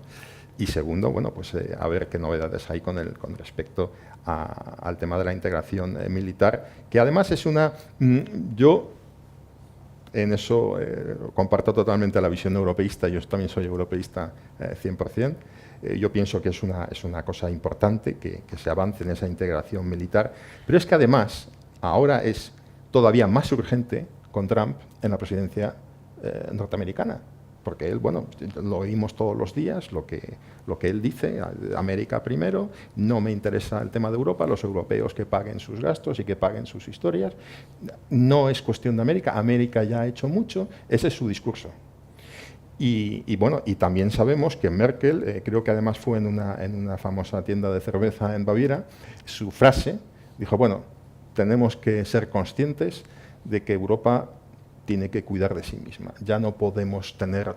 Y segundo, bueno, pues a ver qué novedades hay con respecto al tema de la integración militar, que además es yo en eso comparto totalmente la visión europeísta, yo también soy europeísta 100%, yo pienso que es una cosa importante que se avance en esa integración militar, pero es que además ahora es todavía más urgente con Trump en la presidencia norteamericana, porque él, bueno, lo oímos todos los días, lo que él dice, América primero, no me interesa el tema de Europa, los europeos que paguen sus gastos y que paguen sus historias, no es cuestión de América, América ya ha hecho mucho, ese es su discurso. Y bueno, y también sabemos que Merkel, creo que además fue en una famosa tienda de cerveza en Baviera, su frase dijo, bueno, tenemos que ser conscientes de que Europa tiene que cuidar de sí misma. Ya no podemos tener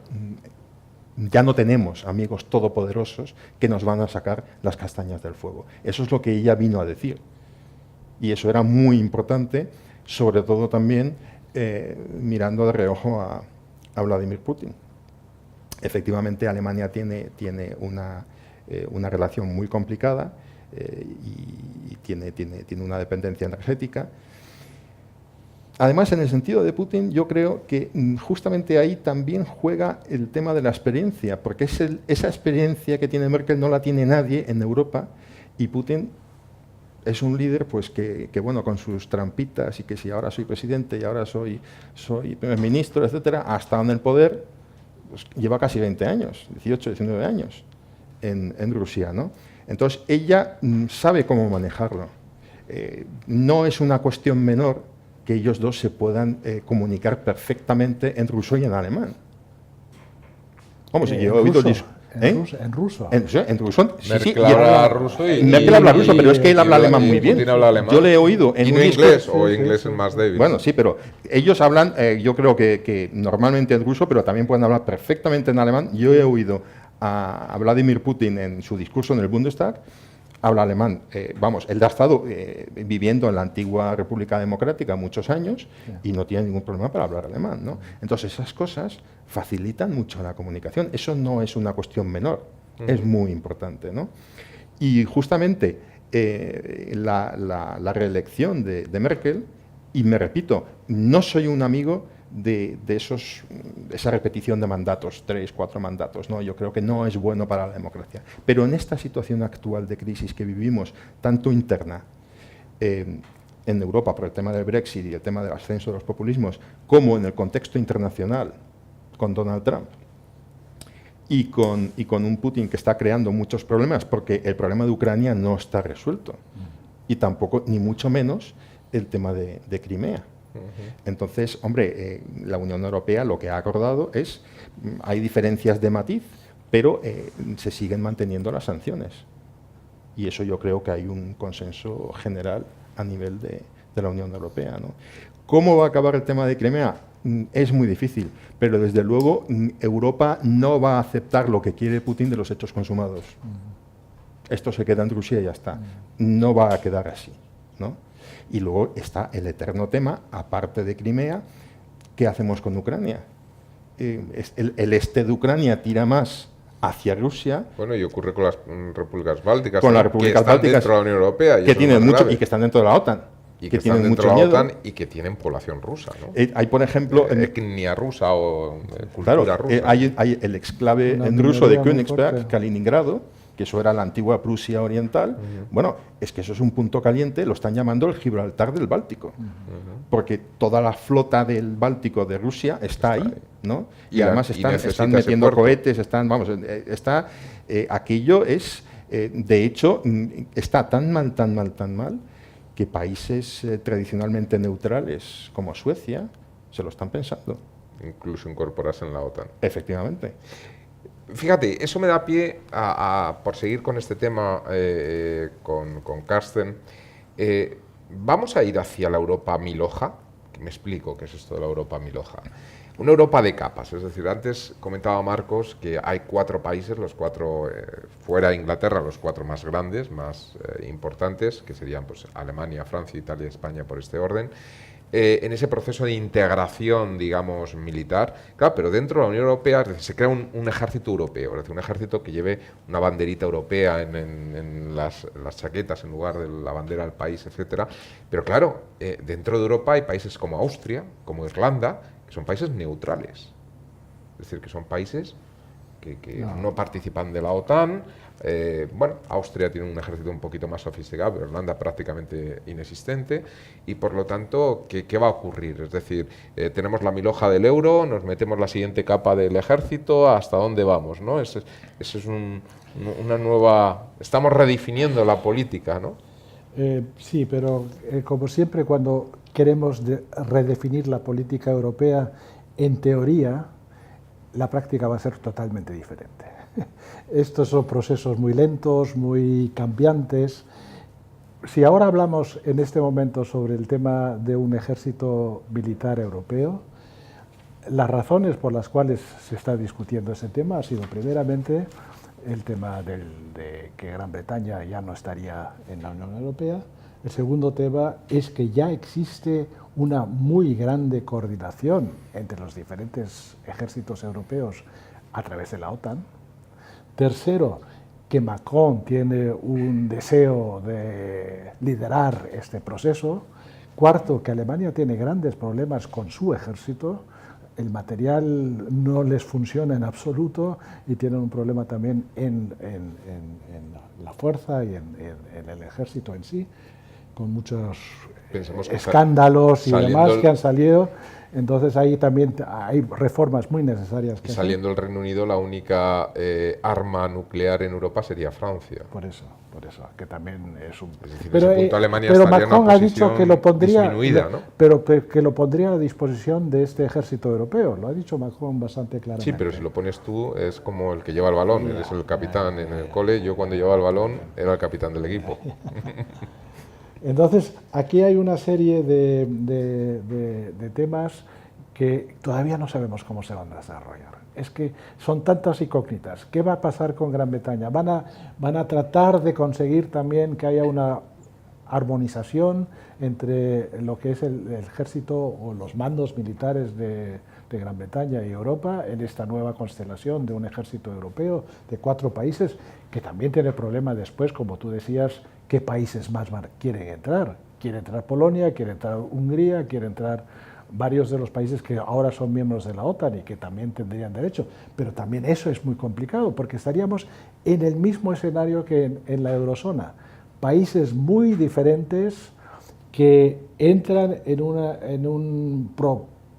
ya no tenemos amigos todopoderosos que nos van a sacar las castañas del fuego. Eso es lo que ella vino a decir. Y eso era muy importante, sobre todo también mirando de reojo a Vladimir Putin. Efectivamente, Alemania tiene una relación muy complicada y tiene una dependencia energética. Además, en el sentido de Putin, yo creo que justamente ahí también juega el tema de la experiencia, porque esa experiencia que tiene Merkel no la tiene nadie en Europa, y Putin es un líder pues que bueno, con sus trampitas y que si ahora soy presidente y ahora soy primer ministro, etcétera, ha estado en el poder, pues, lleva casi 20 años, 18, 19 años en Rusia, ¿no? Entonces, ella sabe cómo manejarlo. No es una cuestión menor que ellos dos se puedan comunicar perfectamente en ruso y en alemán. Vamos, yo he oído en ruso. En ruso. Merkel habla ruso Merkel habla ruso, pero es que él habla alemán muy bien. Putin habla alemán. Yo le he oído en y un no inglés, discurso, o inglés es más débil. Bueno, sí, pero ellos hablan, yo creo que normalmente en ruso, pero también pueden hablar perfectamente en alemán. Yo he oído a Vladimir Putin en su discurso en el Bundestag, habla alemán. Vamos, él ha estado viviendo en la antigua República Democrática muchos años y no tiene ningún problema para hablar alemán, ¿no? Entonces, esas cosas facilitan mucho la comunicación. Eso no es una cuestión menor, es muy importante, ¿no? Y justamente la reelección de Merkel, y me repito, no soy un amigo de esa repetición de mandatos, 3, 4 mandatos, ¿no? Yo creo que no es bueno para la democracia. Pero en esta situación actual de crisis que vivimos, tanto interna en Europa por el tema del Brexit y el tema del ascenso de los populismos, como en el contexto internacional con Donald Trump y con un Putin que está creando muchos problemas, porque el problema de Ucrania no está resuelto, y tampoco, ni mucho menos, el tema de Crimea. Entonces, hombre, la Unión Europea lo que ha acordado es, hay diferencias de matiz, pero se siguen manteniendo las sanciones. Y eso yo creo que hay un consenso general a nivel de la Unión Europea, ¿no? ¿Cómo va a acabar el tema de Crimea? Es muy difícil, pero desde luego Europa no va a aceptar lo que quiere Putin de los hechos consumados. Esto se queda en Rusia y ya está. No va a quedar así, ¿no? Y luego está el eterno tema, aparte de Crimea, ¿qué hacemos con Ucrania? El este de Ucrania tira más hacia Rusia. Bueno, y ocurre con las repúblicas bálticas. Con las repúblicas bálticas dentro de la Unión Europea. Y que tienen mucho, y que están dentro de la OTAN. Y que tienen dentro de la OTAN y que tienen población rusa, ¿no? Hay, por ejemplo... etnia rusa o cultura claro, rusa. Hay el exclave en ruso de Königsberg, Kaliningrado, que eso era la antigua Prusia Oriental. Bueno, es que eso es un punto caliente, lo están llamando el Gibraltar del Báltico, porque toda la flota del Báltico de Rusia está ahí, ¿no? Y además están metiendo cohetes, aquello es, de hecho, está tan mal, que países tradicionalmente neutrales como Suecia se lo están pensando. Incluso incorporarse en la OTAN. Efectivamente. Fíjate, eso me da pie por seguir con este tema con Carsten. Vamos a ir hacia la Europa milhoja, que me explico qué es esto de la Europa milhoja. Una Europa de capas, es decir, antes comentaba Marcos que hay 4 países, los 4 fuera de Inglaterra, los 4 más grandes, más importantes, que serían pues Alemania, Francia, Italia, España, por este orden. En ese proceso de integración, digamos, militar, claro, pero dentro de la Unión Europea, es decir, se crea un ejército europeo, es decir, un ejército que lleve una banderita europea en las chaquetas en lugar de la bandera del país, etcétera. Pero claro, dentro de Europa hay países como Austria, como Irlanda, que son países neutrales, es decir, que son países que no participan de la OTAN. Bueno, Austria tiene un ejército un poquito más sofisticado, pero Irlanda prácticamente inexistente, y por lo tanto, ¿qué va a ocurrir? Es decir, tenemos la milhoja del euro, nos metemos la siguiente capa del ejército, ¿hasta dónde vamos? ¿No? Eso es una nueva... Estamos redefiniendo la política, ¿no? Sí, pero como siempre cuando queremos redefinir la política europea, en teoría, la práctica va a ser totalmente diferente. Estos son procesos muy lentos, muy cambiantes. Si ahora hablamos en este momento sobre el tema de un ejército militar europeo, Las razones por las cuales se está discutiendo ese tema ha sido primeramente el tema de que Gran Bretaña ya no estaría en la Unión Europea. El segundo tema es que ya existe una muy grande coordinación entre los diferentes ejércitos europeos a través de la OTAN. Tercero, que Macron tiene un deseo de liderar este proceso. Cuarto, que Alemania tiene grandes problemas con su ejército. El material no les funciona en absoluto y tienen un problema también en la fuerza y en el ejército en sí, con muchos escándalos y demás que han salido. Entonces ahí también hay reformas muy necesarias. Y saliendo el Reino Unido, la única arma nuclear en Europa sería Francia. Por eso, que también es un... Es decir, pero ese punto Alemania pero estaría Macron en una ha dicho que lo pondría, disminuida, ¿no? pero que lo pondría a disposición de este ejército europeo. Lo ha dicho Macron bastante claramente. Sí, pero si lo pones tú es como el que lleva el balón, eres el capitán en el cole. Yo cuando llevaba el balón era el capitán del equipo. Entonces, aquí hay una serie de temas que todavía no sabemos cómo se van a desarrollar. Es que son tantas incógnitas. ¿Qué va a pasar con Gran Bretaña? ¿Van a tratar de conseguir también que haya una armonización entre lo que es el ejército o los mandos militares de Gran Bretaña y Europa en esta nueva constelación de un ejército europeo de 4 países, que también tiene problemas después, como tú decías, qué países más quieren entrar. Quiere entrar Polonia, quiere entrar Hungría, quiere entrar varios de los países que ahora son miembros de la OTAN y que también tendrían derecho. Pero también eso es muy complicado, porque estaríamos en el mismo escenario que en la eurozona. Países muy diferentes que entran en un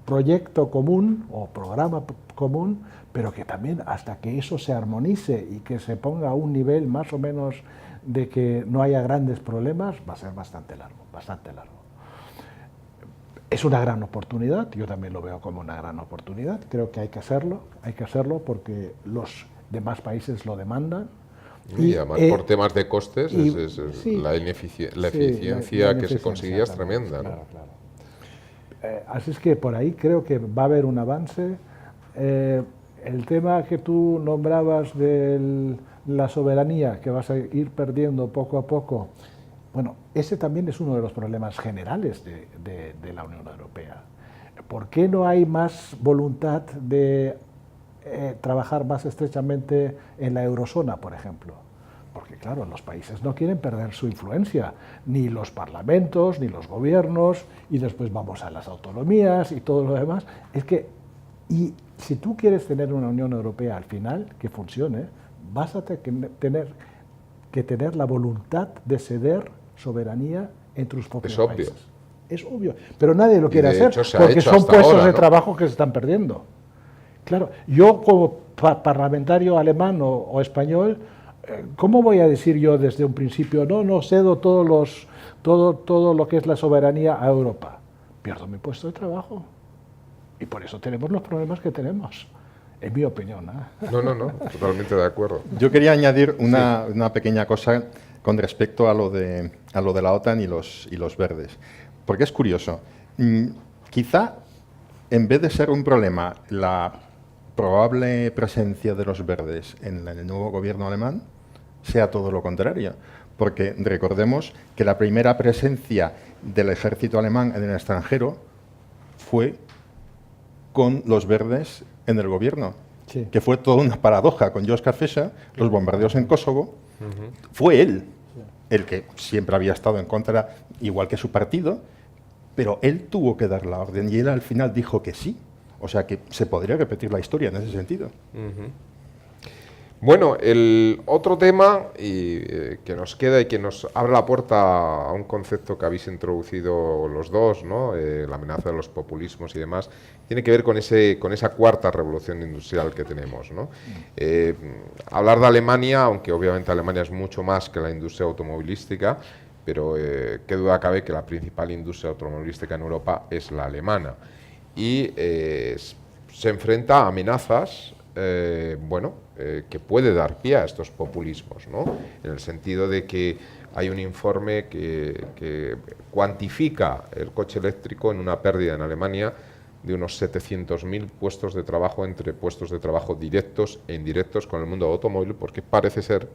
proyecto común o programa común, pero que también hasta que eso se armonice y que se ponga a un nivel más o menos de que no haya grandes problemas, va a ser bastante largo, bastante largo. Es una gran oportunidad, yo también lo veo como una gran oportunidad, creo que hay que hacerlo porque los demás países lo demandan. Y además por temas de costes, la eficiencia que se conseguía es tremenda, ¿no? Claro. Así es que por ahí creo que va a haber un avance. El tema que tú nombrabas de la soberanía, que vas a ir perdiendo poco a poco, bueno, ese también es uno de los problemas generales de la Unión Europea. ¿Por qué no hay más voluntad de trabajar más estrechamente en la eurozona, por ejemplo? Porque, claro, los países no quieren perder su influencia, ni los parlamentos, ni los gobiernos, y después vamos a las autonomías y todo lo demás. Y si tú quieres tener una Unión Europea al final que funcione, vas a tener que tener la voluntad de ceder soberanía en tus propios países. Es obvio, pero nadie lo quiere hacer porque son puestos de trabajo que se están perdiendo. Claro, yo como parlamentario alemán o español, ¿cómo voy a decir yo desde un principio, no cedo todo lo que es la soberanía a Europa? Pierdo mi puesto de trabajo. Y por eso tenemos los problemas que tenemos, en mi opinión. No, totalmente de acuerdo. Yo quería añadir una pequeña cosa con respecto a lo de la OTAN y los verdes, porque es curioso. Quizá, en vez de ser un problema, la probable presencia de los verdes en el nuevo gobierno alemán sea todo lo contrario, porque recordemos que la primera presencia del ejército alemán en el extranjero fue con los verdes en el gobierno, que fue toda una paradoja con Joschka Fischer, los bombardeos en Kosovo. Fue él el que siempre había estado en contra, igual que su partido, pero él tuvo que dar la orden y él al final dijo que sí. O sea que se podría repetir la historia en ese sentido. Bueno, el otro tema que nos queda y que nos abre la puerta a un concepto que habéis introducido los dos, ¿no? La amenaza de los populismos y demás, tiene que ver con esa cuarta revolución industrial que tenemos, ¿no? Hablar de Alemania, aunque obviamente Alemania es mucho más que la industria automovilística, pero qué duda cabe que la principal industria automovilística en Europa es la alemana. Y se enfrenta a amenazas que puede dar pie a estos populismos, ¿no? En el sentido de que hay un informe que cuantifica el coche eléctrico en una pérdida en Alemania de unos 700.000 puestos de trabajo, entre puestos de trabajo directos e indirectos con el mundo automóvil, porque parece ser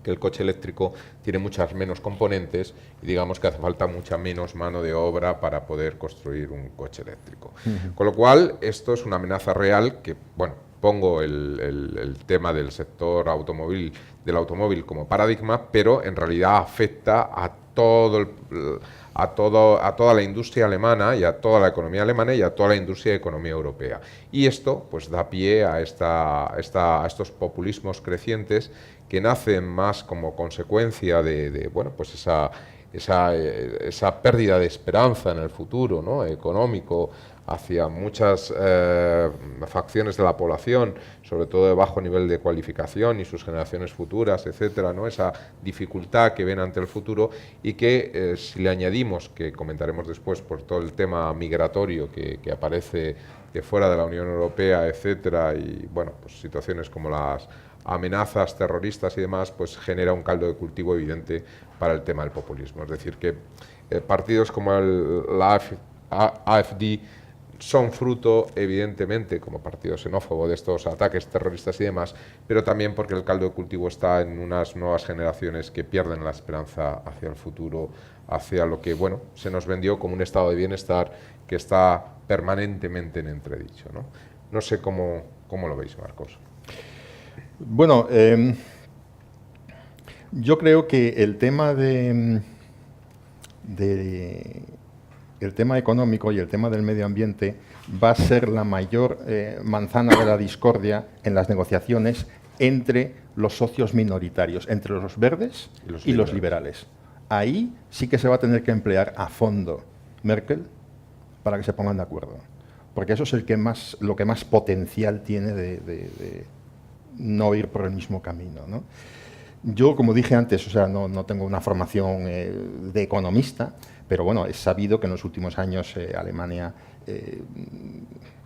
que el coche eléctrico tiene muchas menos componentes y digamos que hace falta mucha menos mano de obra para poder construir un coche eléctrico. Con lo cual, esto es una amenaza real que, bueno, pongo el tema del sector automóvil, del automóvil como paradigma, pero en realidad afecta a toda la industria alemana y a toda la economía alemana y a toda la industria y economía europea. Y esto pues da pie a estos populismos crecientes que nacen más como consecuencia de bueno, pues esa pérdida de esperanza en el futuro, ¿no?, económico, hacia muchas facciones de la población, sobre todo de bajo nivel de cualificación y sus generaciones futuras, etcétera, ¿no?, esa dificultad que ven ante el futuro y que si le añadimos, que comentaremos después por todo el tema migratorio que aparece de fuera de la Unión Europea, etcétera, y bueno, pues situaciones como las amenazas terroristas y demás, pues genera un caldo de cultivo evidente para el tema del populismo. Es decir, que partidos como la AfD son fruto, evidentemente, como partido xenófobo, de estos ataques terroristas y demás, pero también porque el caldo de cultivo está en unas nuevas generaciones que pierden la esperanza hacia el futuro, hacia lo que, bueno, se nos vendió como un estado de bienestar que está permanentemente en entredicho, ¿no? No sé cómo lo veis, Marcos. Bueno, yo creo que el tema el tema económico y el tema del medio ambiente va a ser la mayor manzana de la discordia en las negociaciones entre los socios minoritarios, entre los verdes y los liberales. Ahí sí que se va a tener que emplear a fondo Merkel para que se pongan de acuerdo, porque eso es lo que más potencial tiene de no ir por el mismo camino, ¿no? Yo, como dije antes, o sea, no tengo una formación de economista, pero bueno, es sabido que en los últimos años Alemania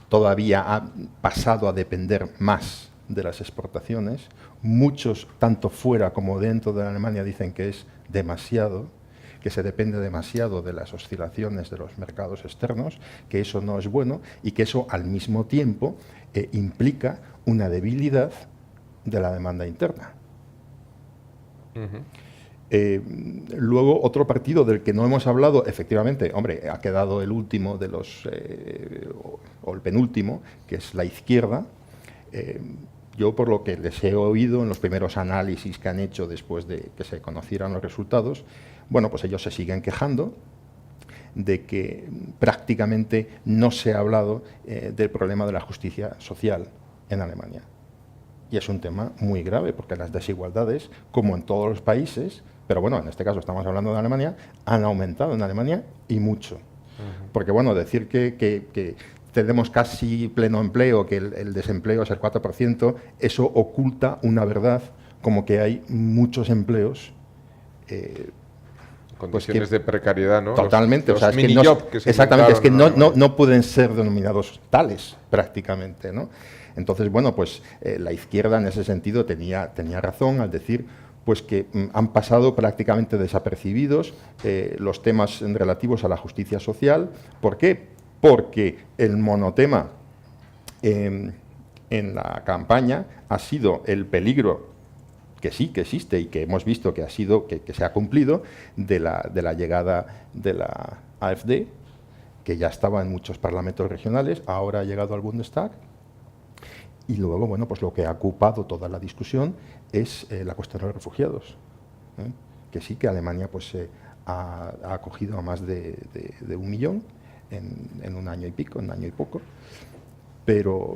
todavía ha pasado a depender más de las exportaciones. Muchos, tanto fuera como dentro de Alemania, dicen que es demasiado, que se depende demasiado de las oscilaciones de los mercados externos, que eso no es bueno y que eso al mismo tiempo implica una debilidad de la demanda interna. Luego, otro partido del que no hemos hablado, efectivamente, hombre, ha quedado el último de los, o el penúltimo, que es la izquierda. Yo, por lo que les he oído en los primeros análisis que han hecho después de que se conocieran los resultados, bueno, pues ellos se siguen quejando de que prácticamente no se ha hablado del problema de la justicia social en Alemania. Y es un tema muy grave, porque las desigualdades, como en todos los países, pero bueno, en este caso estamos hablando de Alemania, han aumentado en Alemania y mucho. Porque bueno, decir que tenemos casi pleno empleo, que el desempleo es el 4%, eso oculta una verdad, como que hay muchos empleos condiciones de precariedad, ¿no? Totalmente. Los o sea, exactamente, es que no pueden ser denominados tales prácticamente, ¿no? Entonces, bueno, pues la izquierda en ese sentido tenía razón al decir pues que han pasado prácticamente desapercibidos los temas relativos a la justicia social. ¿Por qué? Porque el monotema en la campaña ha sido el peligro que sí, que existe y que hemos visto que se ha cumplido de la llegada de la AfD, que ya estaba en muchos parlamentos regionales, ahora ha llegado al Bundestag. Y luego, bueno, pues lo que ha ocupado toda la discusión es la cuestión de los refugiados, que sí, que Alemania pues ha acogido a más de 1 millón en un año y pico, en un año y poco, pero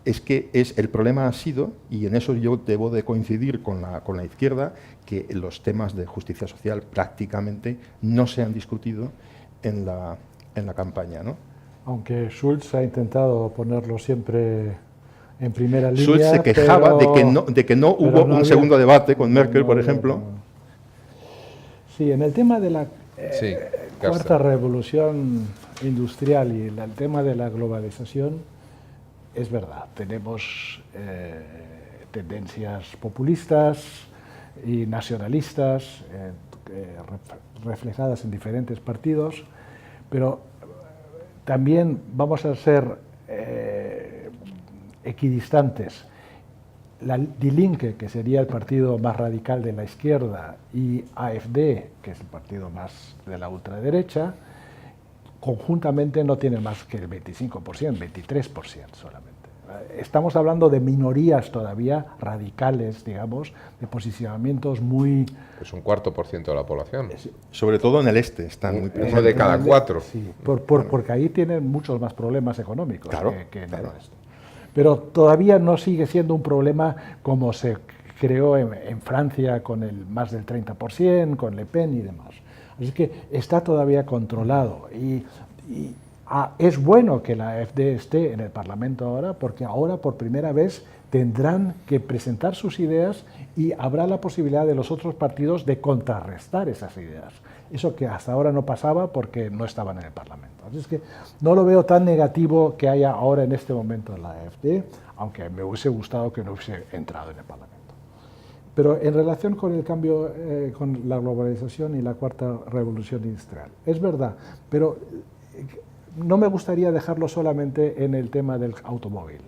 es que el problema ha sido, y en eso yo debo de coincidir con la izquierda, que los temas de justicia social prácticamente no se han discutido en la campaña, ¿no? Aunque Schulz ha intentado ponerlo siempre en primera línea. Schulz se quejaba de que no hubo un segundo debate con Merkel, por ejemplo. Sí, en el tema de la cuarta revolución industrial y el tema de la globalización, es verdad, tenemos tendencias populistas y nacionalistas reflejadas en diferentes partidos, pero también vamos a ser equidistantes. La Die Linke, que sería el partido más radical de la izquierda, y AfD, que es el partido más de la ultraderecha, conjuntamente no tienen más que el 25%, 23% solamente. Estamos hablando de minorías todavía radicales, digamos, de posicionamientos muy... Es un 4% de la población. Sobre todo en el este están muy presentes. Uno de cada 4. Sí, porque ahí tienen muchos más problemas económicos que en claro. el oeste. Pero todavía no sigue siendo un problema como se creó en Francia con el más del 30%, con Le Pen y demás. Así que está todavía controlado es bueno que la AfD esté en el Parlamento ahora, porque ahora por primera vez tendrán que presentar sus ideas y habrá la posibilidad de los otros partidos de contrarrestar esas ideas. Eso que hasta ahora no pasaba porque no estaban en el Parlamento. Así es que no lo veo tan negativo que haya ahora en este momento la AfD, aunque me hubiese gustado que no hubiese entrado en el Parlamento. Pero en relación con el cambio, con la globalización y la cuarta revolución industrial, es verdad, pero no me gustaría dejarlo solamente en el tema del automóvil,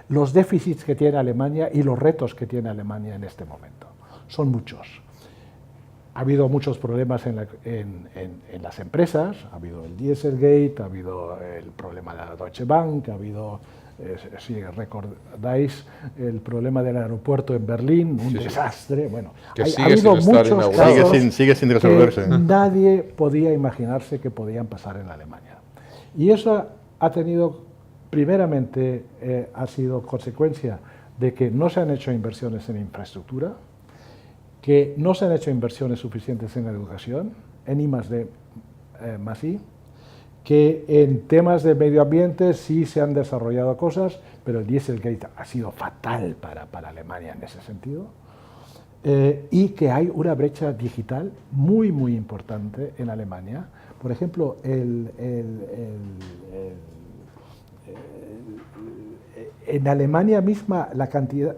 los déficits que tiene Alemania y los retos que tiene Alemania en este momento. Son muchos. Ha habido muchos problemas en las empresas, ha habido el Dieselgate, ha habido el problema de la Deutsche Bank, ha habido, si recordáis, el problema del aeropuerto en Berlín, un desastre. Bueno, ha habido muchos casos sigue sin resolverse. que nadie podía imaginarse que podían pasar en Alemania. Y eso ha tenido, primeramente, ha sido consecuencia de que no se han hecho inversiones en infraestructura, que no se han hecho inversiones suficientes en educación, en I+D+I, que en temas de medio ambiente sí se han desarrollado cosas, pero el Dieselgate ha sido fatal para Alemania en ese sentido, y que hay una brecha digital muy, muy importante en Alemania. Por ejemplo, en Alemania misma la cantidad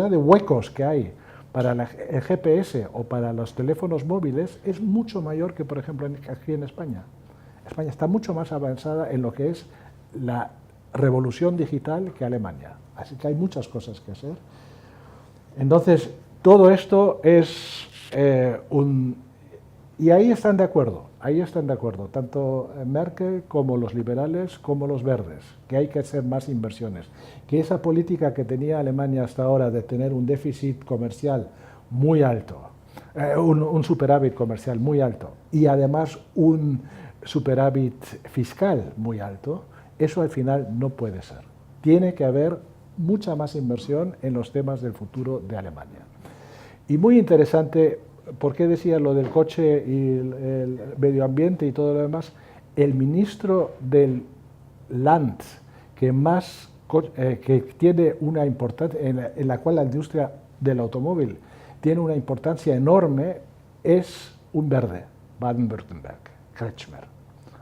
de huecos que hay para el GPS o para los teléfonos móviles es mucho mayor que, por ejemplo, aquí en España. España está mucho más avanzada en lo que es la revolución digital que Alemania. Así que hay muchas cosas que hacer. Entonces, todo esto es y ahí están de acuerdo, tanto Merkel como los liberales como los verdes, que hay que hacer más inversiones, que esa política que tenía Alemania hasta ahora de tener un déficit comercial muy alto, un superávit comercial muy alto y además un superávit fiscal muy alto, eso al final no puede ser. Tiene que haber mucha más inversión en los temas del futuro de Alemania. Y muy interesante, ¿por qué decía lo del coche y el medio ambiente y todo lo demás? El ministro del Land, que tiene una importancia, en la cual la industria del automóvil tiene una importancia enorme, es un verde, Baden-Württemberg, Kretschmer.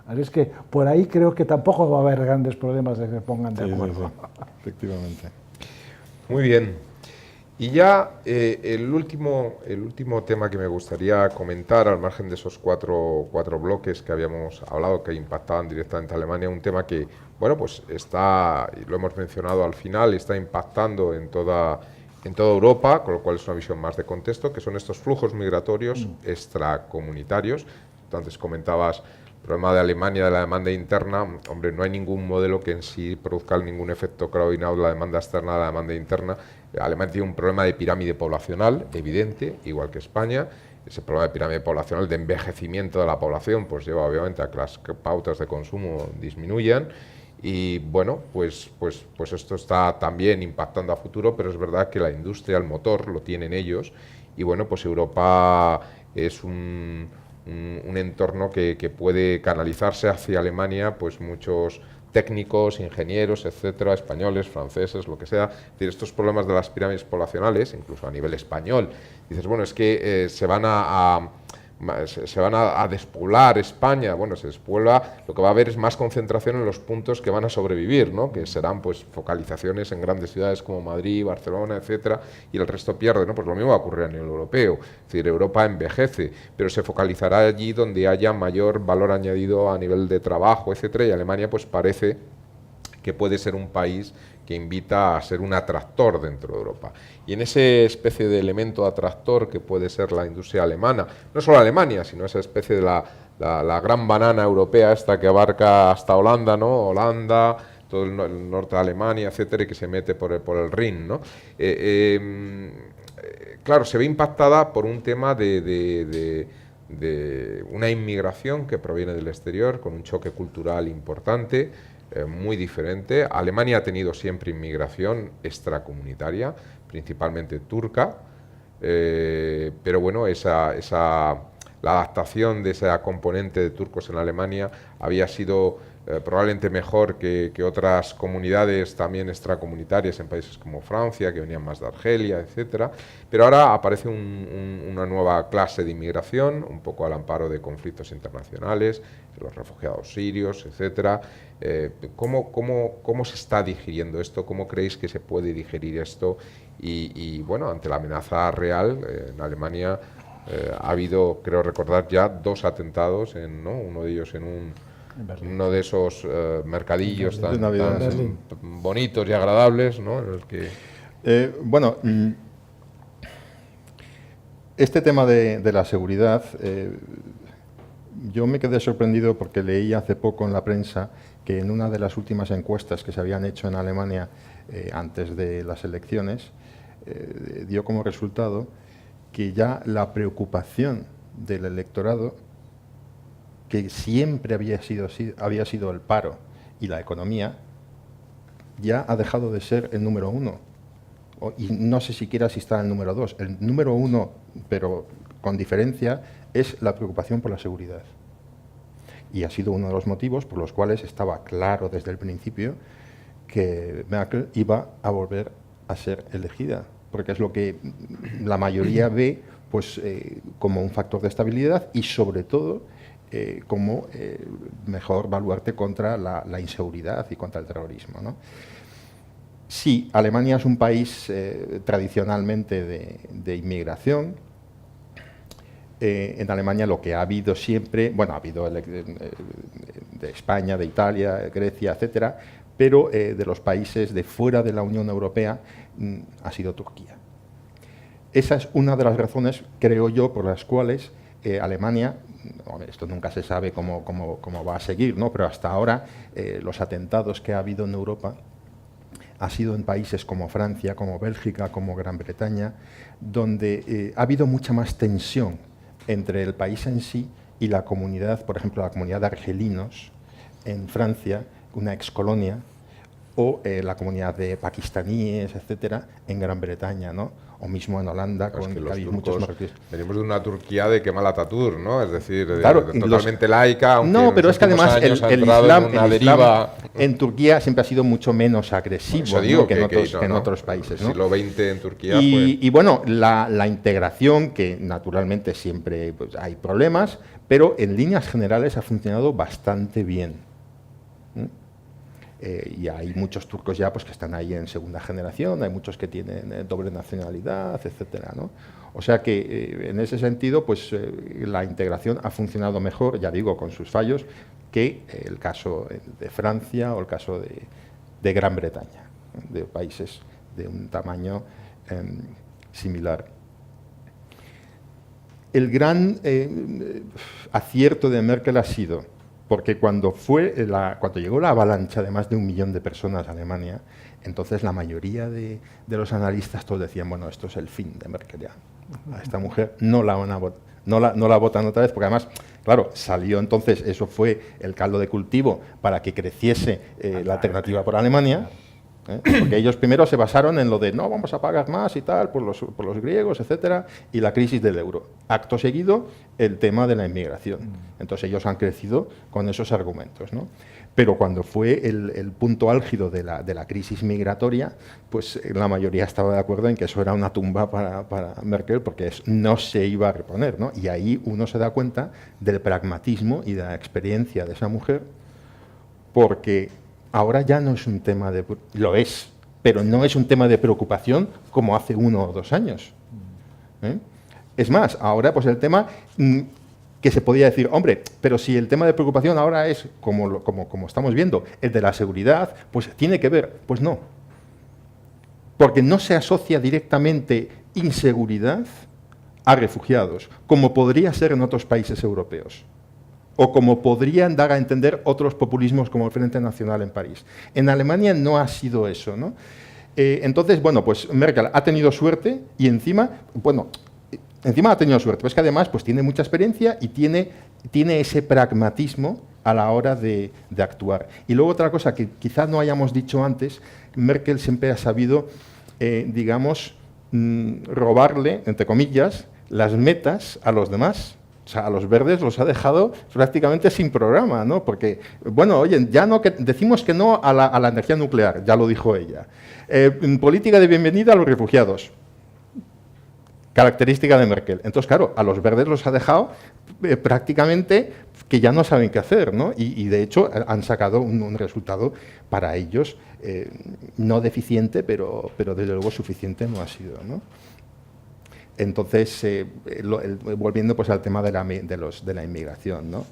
Así es que por ahí creo que tampoco va a haber grandes problemas de que se pongan de acuerdo. Sí, efectivamente. Muy bien. Y ya el último tema que me gustaría comentar, al margen de esos cuatro bloques que habíamos hablado que impactaban directamente a Alemania, un tema que, bueno, pues está, y lo hemos mencionado al final, está impactando en toda Europa, con lo cual es una visión más de contexto, que son estos flujos migratorios extracomunitarios. Antes comentabas el problema de Alemania, de la demanda interna. Hombre, no hay ningún modelo que en sí produzca ningún efecto coordinado de la demanda externa a la demanda interna. Alemania tiene un problema de pirámide poblacional evidente, igual que España. Ese problema de pirámide poblacional, de envejecimiento de la población, pues lleva obviamente a que las pautas de consumo disminuyan. Y bueno, pues esto está también impactando a futuro, pero es verdad que la industria, el motor, lo tienen ellos. Y bueno, pues Europa es un entorno que puede canalizarse hacia Alemania, pues muchos técnicos, ingenieros, etcétera, españoles, franceses, lo que sea. Es decir, estos problemas de las pirámides poblacionales, incluso a nivel español, dices, bueno, es que van se van a despoblar España. Bueno, se despuebla, lo que va a haber es más concentración en los puntos que van a sobrevivir, ¿no? Que serán pues focalizaciones en grandes ciudades como Madrid, Barcelona, etcétera, y el resto pierde, ¿no? Pues lo mismo va a ocurrir a nivel europeo. Es decir, Europa envejece, pero se focalizará allí donde haya mayor valor añadido a nivel de trabajo, etcétera, y Alemania pues parece que puede ser un país que invita a ser un atractor dentro de Europa. Y en ese especie de elemento atractor que puede ser la industria alemana, no solo Alemania, sino esa especie de la gran banana europea esta que abarca hasta Holanda, ¿no? Holanda, todo el norte de Alemania, etcétera, y que se mete por el Rin, ¿no? Claro, se ve impactada por un tema de una inmigración que proviene del exterior, con un choque cultural importante, muy diferente. Alemania ha tenido siempre inmigración extracomunitaria, principalmente turca, pero bueno, la adaptación de esa componente de turcos en Alemania había sido probablemente mejor que otras comunidades también extracomunitarias en países como Francia, que venían más de Argelia, etcétera. Pero ahora aparece una nueva clase de inmigración, un poco al amparo de conflictos internacionales, los refugiados sirios, etcétera. ¿Cómo se está digiriendo esto? ¿Cómo creéis que se puede digerir esto? Y bueno, ante la amenaza real, en Alemania ha habido, creo recordar, ya 2 atentados, ¿no? Uno de ellos en uno de esos mercadillos tan bonitos y agradables, ¿no? En el que... bueno, este tema de la seguridad, yo me quedé sorprendido porque leí hace poco en la prensa que en una de las últimas encuestas que se habían hecho en Alemania antes de las elecciones, dio como resultado que ya la preocupación del electorado, que siempre había sido el paro y la economía, ya ha dejado de ser el número 1. Y no sé siquiera si está en el número 2. El número 1, pero con diferencia, es la preocupación por la seguridad. Y ha sido uno de los motivos por los cuales estaba claro desde el principio que Merkel iba a volver a ser elegida, porque es lo que la mayoría ve pues, como un factor de estabilidad y sobre todo como mejor baluarte contra la inseguridad y contra el terrorismo, ¿no? Sí, Alemania es un país tradicionalmente de inmigración. En Alemania lo que ha habido siempre, bueno, ha habido de España, de Italia, Grecia, etcétera, pero de los países de fuera de la Unión Europea ha sido Turquía. Esa es una de las razones, creo yo, por las cuales Alemania, esto nunca se sabe cómo va a seguir, ¿no? Pero hasta ahora los atentados que ha habido en Europa ha sido en países como Francia, como Bélgica, como Gran Bretaña, donde ha habido mucha más tensión entre el país en sí y la comunidad, por ejemplo, la comunidad de argelinos en Francia, una excolonia, o la comunidad de pakistaníes, etcétera, en Gran Bretaña, ¿no? O mismo en Holanda, con que hay muchos marroquíes. Venimos de una Turquía de Kemal Atatürk, ¿no? Es decir, claro, totalmente laica, aunque no, pero es que además el Islam en Turquía siempre ha sido mucho menos agresivo, ¿no? que en otros países, ¿no? El siglo XX en Turquía y bueno, la integración, que naturalmente siempre pues, hay problemas, pero en líneas generales ha funcionado bastante bien. Y hay muchos turcos ya pues, que están ahí en segunda generación, hay muchos que tienen doble nacionalidad, etcétera, ¿no? O sea que en ese sentido pues, la integración ha funcionado mejor, ya digo, con sus fallos, que el caso de Francia o el caso de Gran Bretaña, de países de un tamaño similar. El gran acierto de Merkel ha sido porque cuando llegó la avalancha de más de 1 millón de personas a Alemania, entonces la mayoría de los analistas todos decían, bueno, esto es el fin de Merkel ya. A esta mujer no la votan otra vez, porque además, claro, salió entonces, eso fue el caldo de cultivo para que creciese la alternativa por Alemania, Porque ellos primero se basaron en lo de no vamos a pagar más y tal por los griegos, etcétera, y la crisis del euro. Acto seguido, el tema de la inmigración. Entonces ellos han crecido con esos argumentos, ¿no? Pero cuando fue el punto álgido de la crisis migratoria, pues la mayoría estaba de acuerdo en que eso era una tumba para Merkel, porque no se iba a reponer, ¿no? Y ahí uno se da cuenta del pragmatismo y de la experiencia de esa mujer, porque ahora ya no es un tema de... Lo es, pero no es un tema de preocupación como hace 1 o 2 años. Es más, ahora pues el tema que se podía decir, hombre, pero si el tema de preocupación ahora es, como estamos viendo, el de la seguridad, pues tiene que ver. Pues no. Porque no se asocia directamente inseguridad a refugiados, como podría ser en otros países europeos, o como podrían dar a entender otros populismos como el Frente Nacional en París. En Alemania no ha sido eso, ¿no? Entonces, bueno, pues Merkel ha tenido suerte y encima ha tenido suerte, pero es que además pues tiene mucha experiencia y tiene ese pragmatismo a la hora de actuar. Y luego otra cosa que quizás no hayamos dicho antes, Merkel siempre ha sabido, digamos, robarle, entre comillas, las metas a los demás. O sea, a los verdes los ha dejado prácticamente sin programa, ¿no? Porque, bueno, oye, ya no decimos que no a la energía nuclear, ya lo dijo ella. Política de bienvenida a los refugiados. Característica de Merkel. Entonces, claro, a los verdes los ha dejado prácticamente que ya no saben qué hacer, ¿no? Y de hecho han sacado un resultado para ellos no deficiente, pero desde luego suficiente no ha sido, ¿no? Entonces, volviendo pues al tema de la inmigración, ¿no?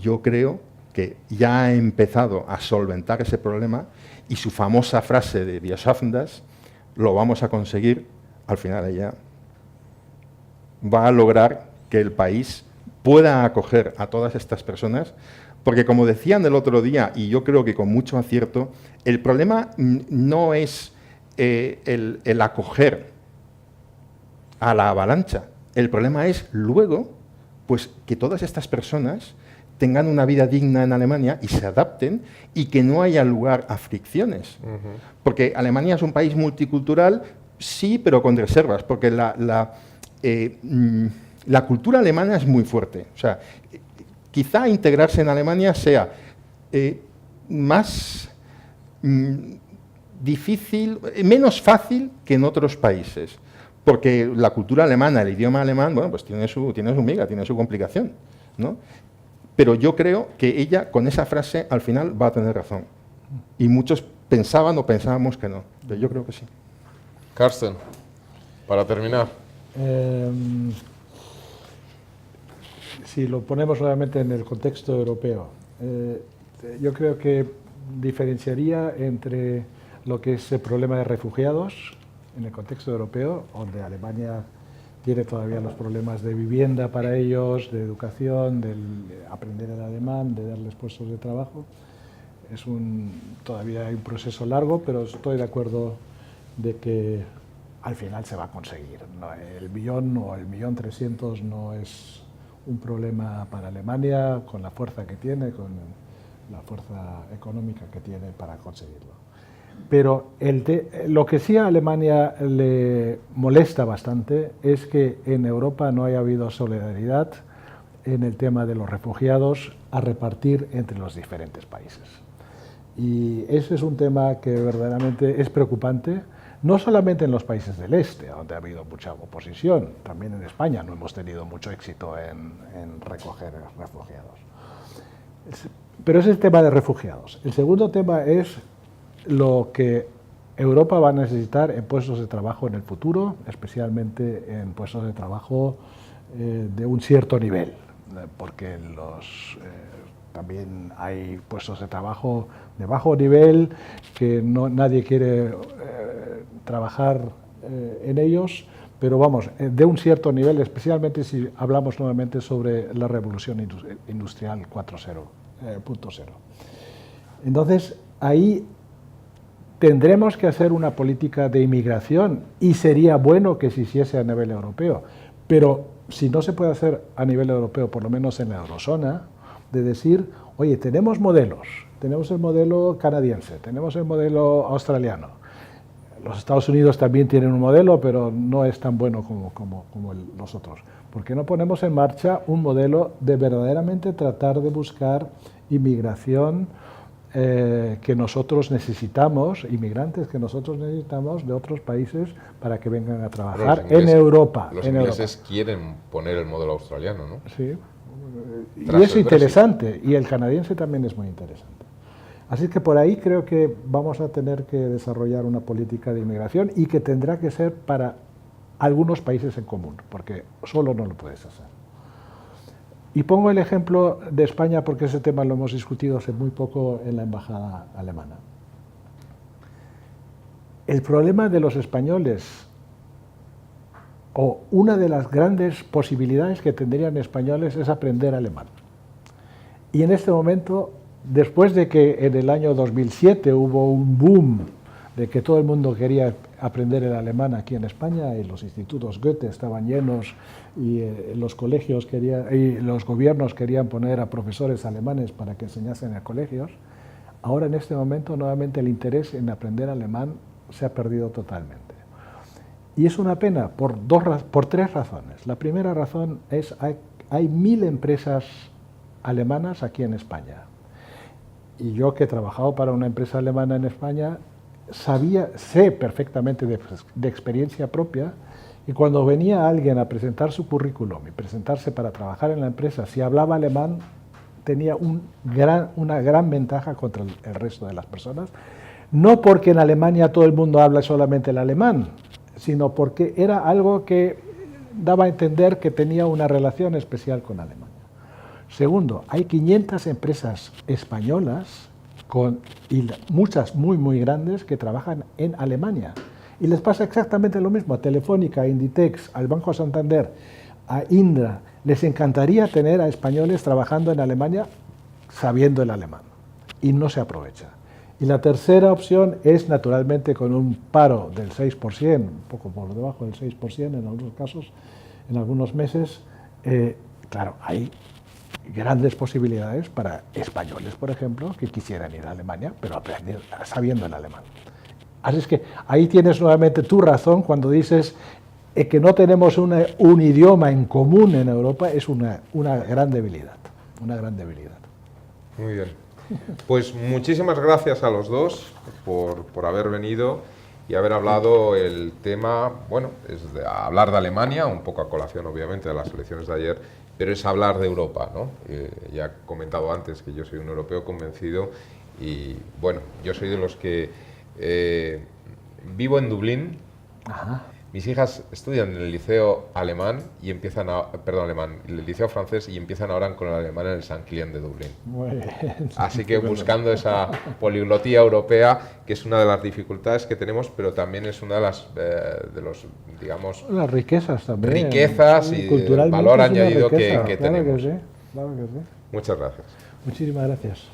Yo creo que ya ha empezado a solventar ese problema y su famosa frase de Wir schaffen das, lo vamos a conseguir. Al final ella va a lograr que el país pueda acoger a todas estas personas, porque como decían el otro día, y yo creo que con mucho acierto, el problema no es el acoger a la avalancha, el problema es luego pues, que todas estas personas tengan una vida digna en Alemania y se adapten y que no haya lugar a fricciones. Porque Alemania es un país multicultural, sí, pero con reservas, porque la cultura alemana es muy fuerte. O sea, quizá integrarse en Alemania sea más difícil, menos fácil que en otros países, porque la cultura alemana, el idioma alemán, bueno, pues tiene su miga, tiene su complicación, ¿no? Pero yo creo que ella, con esa frase, al final va a tener razón. Y muchos pensaban o pensábamos que no, pero yo creo que sí. Carsten, para terminar. Si lo ponemos nuevamente en el contexto europeo, yo creo que diferenciaría entre lo que es el problema de refugiados en el contexto europeo, donde Alemania tiene todavía los problemas de vivienda para ellos, de educación, de aprender el alemán, de darles puestos de trabajo. Todavía hay un proceso largo, pero estoy de acuerdo de que al final se va a conseguir. El 1.000.000 o el 1.300.000 no es un problema para Alemania, con la fuerza que tiene, con la fuerza económica que tiene para conseguirlo. Pero lo que sí a Alemania le molesta bastante es que en Europa no haya habido solidaridad en el tema de los refugiados a repartir entre los diferentes países. Y ese es un tema que verdaderamente es preocupante, no solamente en los países del este, donde ha habido mucha oposición, también en España no hemos tenido mucho éxito en recoger refugiados. Pero ese es el tema de refugiados. El segundo tema es lo que Europa va a necesitar en puestos de trabajo en el futuro, especialmente en puestos de trabajo de un cierto nivel, porque también hay puestos de trabajo de bajo nivel que nadie quiere trabajar en ellos, pero vamos, de un cierto nivel, especialmente si hablamos nuevamente sobre la revolución industrial 4.0. Entonces, ahí tendremos que hacer una política de inmigración y sería bueno que se hiciese a nivel europeo, pero si no se puede hacer a nivel europeo, por lo menos en la eurozona, de decir, oye, tenemos modelos tenemos el modelo canadiense, tenemos el modelo australiano. Los Estados Unidos también tienen un modelo, pero no es tan bueno como los otros. ¿Por qué no ponemos en marcha un modelo de verdaderamente tratar de buscar inmigración que nosotros necesitamos, inmigrantes que nosotros necesitamos de otros países para que vengan a trabajar en Europa? Los ingleses quieren poner el modelo australiano, ¿no? Sí, y es interesante, y el canadiense también es muy interesante. Así que por ahí creo que vamos a tener que desarrollar una política de inmigración y que tendrá que ser para algunos países en común, porque solo no lo puedes hacer. Y pongo el ejemplo de España porque ese tema lo hemos discutido hace muy poco en la embajada alemana. El problema de los españoles, o una de las grandes posibilidades que tendrían españoles, es aprender alemán. Y en este momento, después de que en el año 2007 hubo un boom de que todo el mundo quería aprender el alemán aquí en España, y los institutos Goethe estaban llenos, y los colegios y los gobiernos querían poner a profesores alemanes para que enseñasen en colegios, ahora en este momento nuevamente el interés en aprender alemán se ha perdido totalmente. Y es una pena por tres razones. La primera razón es que hay 1000 empresas alemanas aquí en España. Y yo, que he trabajado para una empresa alemana en España, sé perfectamente de experiencia propia, y cuando venía alguien a presentar su currículum y presentarse para trabajar en la empresa, si hablaba alemán, tenía una gran ventaja contra el resto de las personas, no porque en Alemania todo el mundo habla solamente el alemán, sino porque era algo que daba a entender que tenía una relación especial con Alemania. Segundo, hay 500 empresas españolas, y muchas muy grandes, que trabajan en Alemania. Y les pasa exactamente lo mismo a Telefónica, a Inditex, al Banco Santander, a Indra. Les encantaría tener a españoles trabajando en Alemania sabiendo el alemán, y no se aprovecha. Y la tercera opción es, naturalmente, con un paro del 6%, un poco por debajo del 6% en algunos casos, en algunos meses. Claro, hay grandes posibilidades para españoles, por ejemplo, que quisieran ir a Alemania, pero aprender sabiendo el alemán. Así es que ahí tienes nuevamente tu razón cuando dices que no tenemos un idioma en común en Europa. Es una gran debilidad, una gran debilidad. Muy bien. Pues muchísimas gracias a los dos por haber venido y haber hablado el tema. Bueno, es hablar de Alemania, un poco a colación obviamente de las elecciones de ayer, pero es hablar de Europa, ¿no? Ya he comentado antes que yo soy un europeo convencido, y bueno, yo soy de los que vivo en Dublín. Ajá. Mis hijas estudian en el liceo alemán y empiezan el liceo francés, y empiezan ahora con el alemán en el St. Kilian de Dublín. Muy bien. Así que buscando esa poliglotía europea, que es una de las dificultades que tenemos, pero también es una de las digamos, las riquezas también. Riquezas y valor añadido que tenemos. Sí, claro que sí. Muchas gracias. Muchísimas gracias.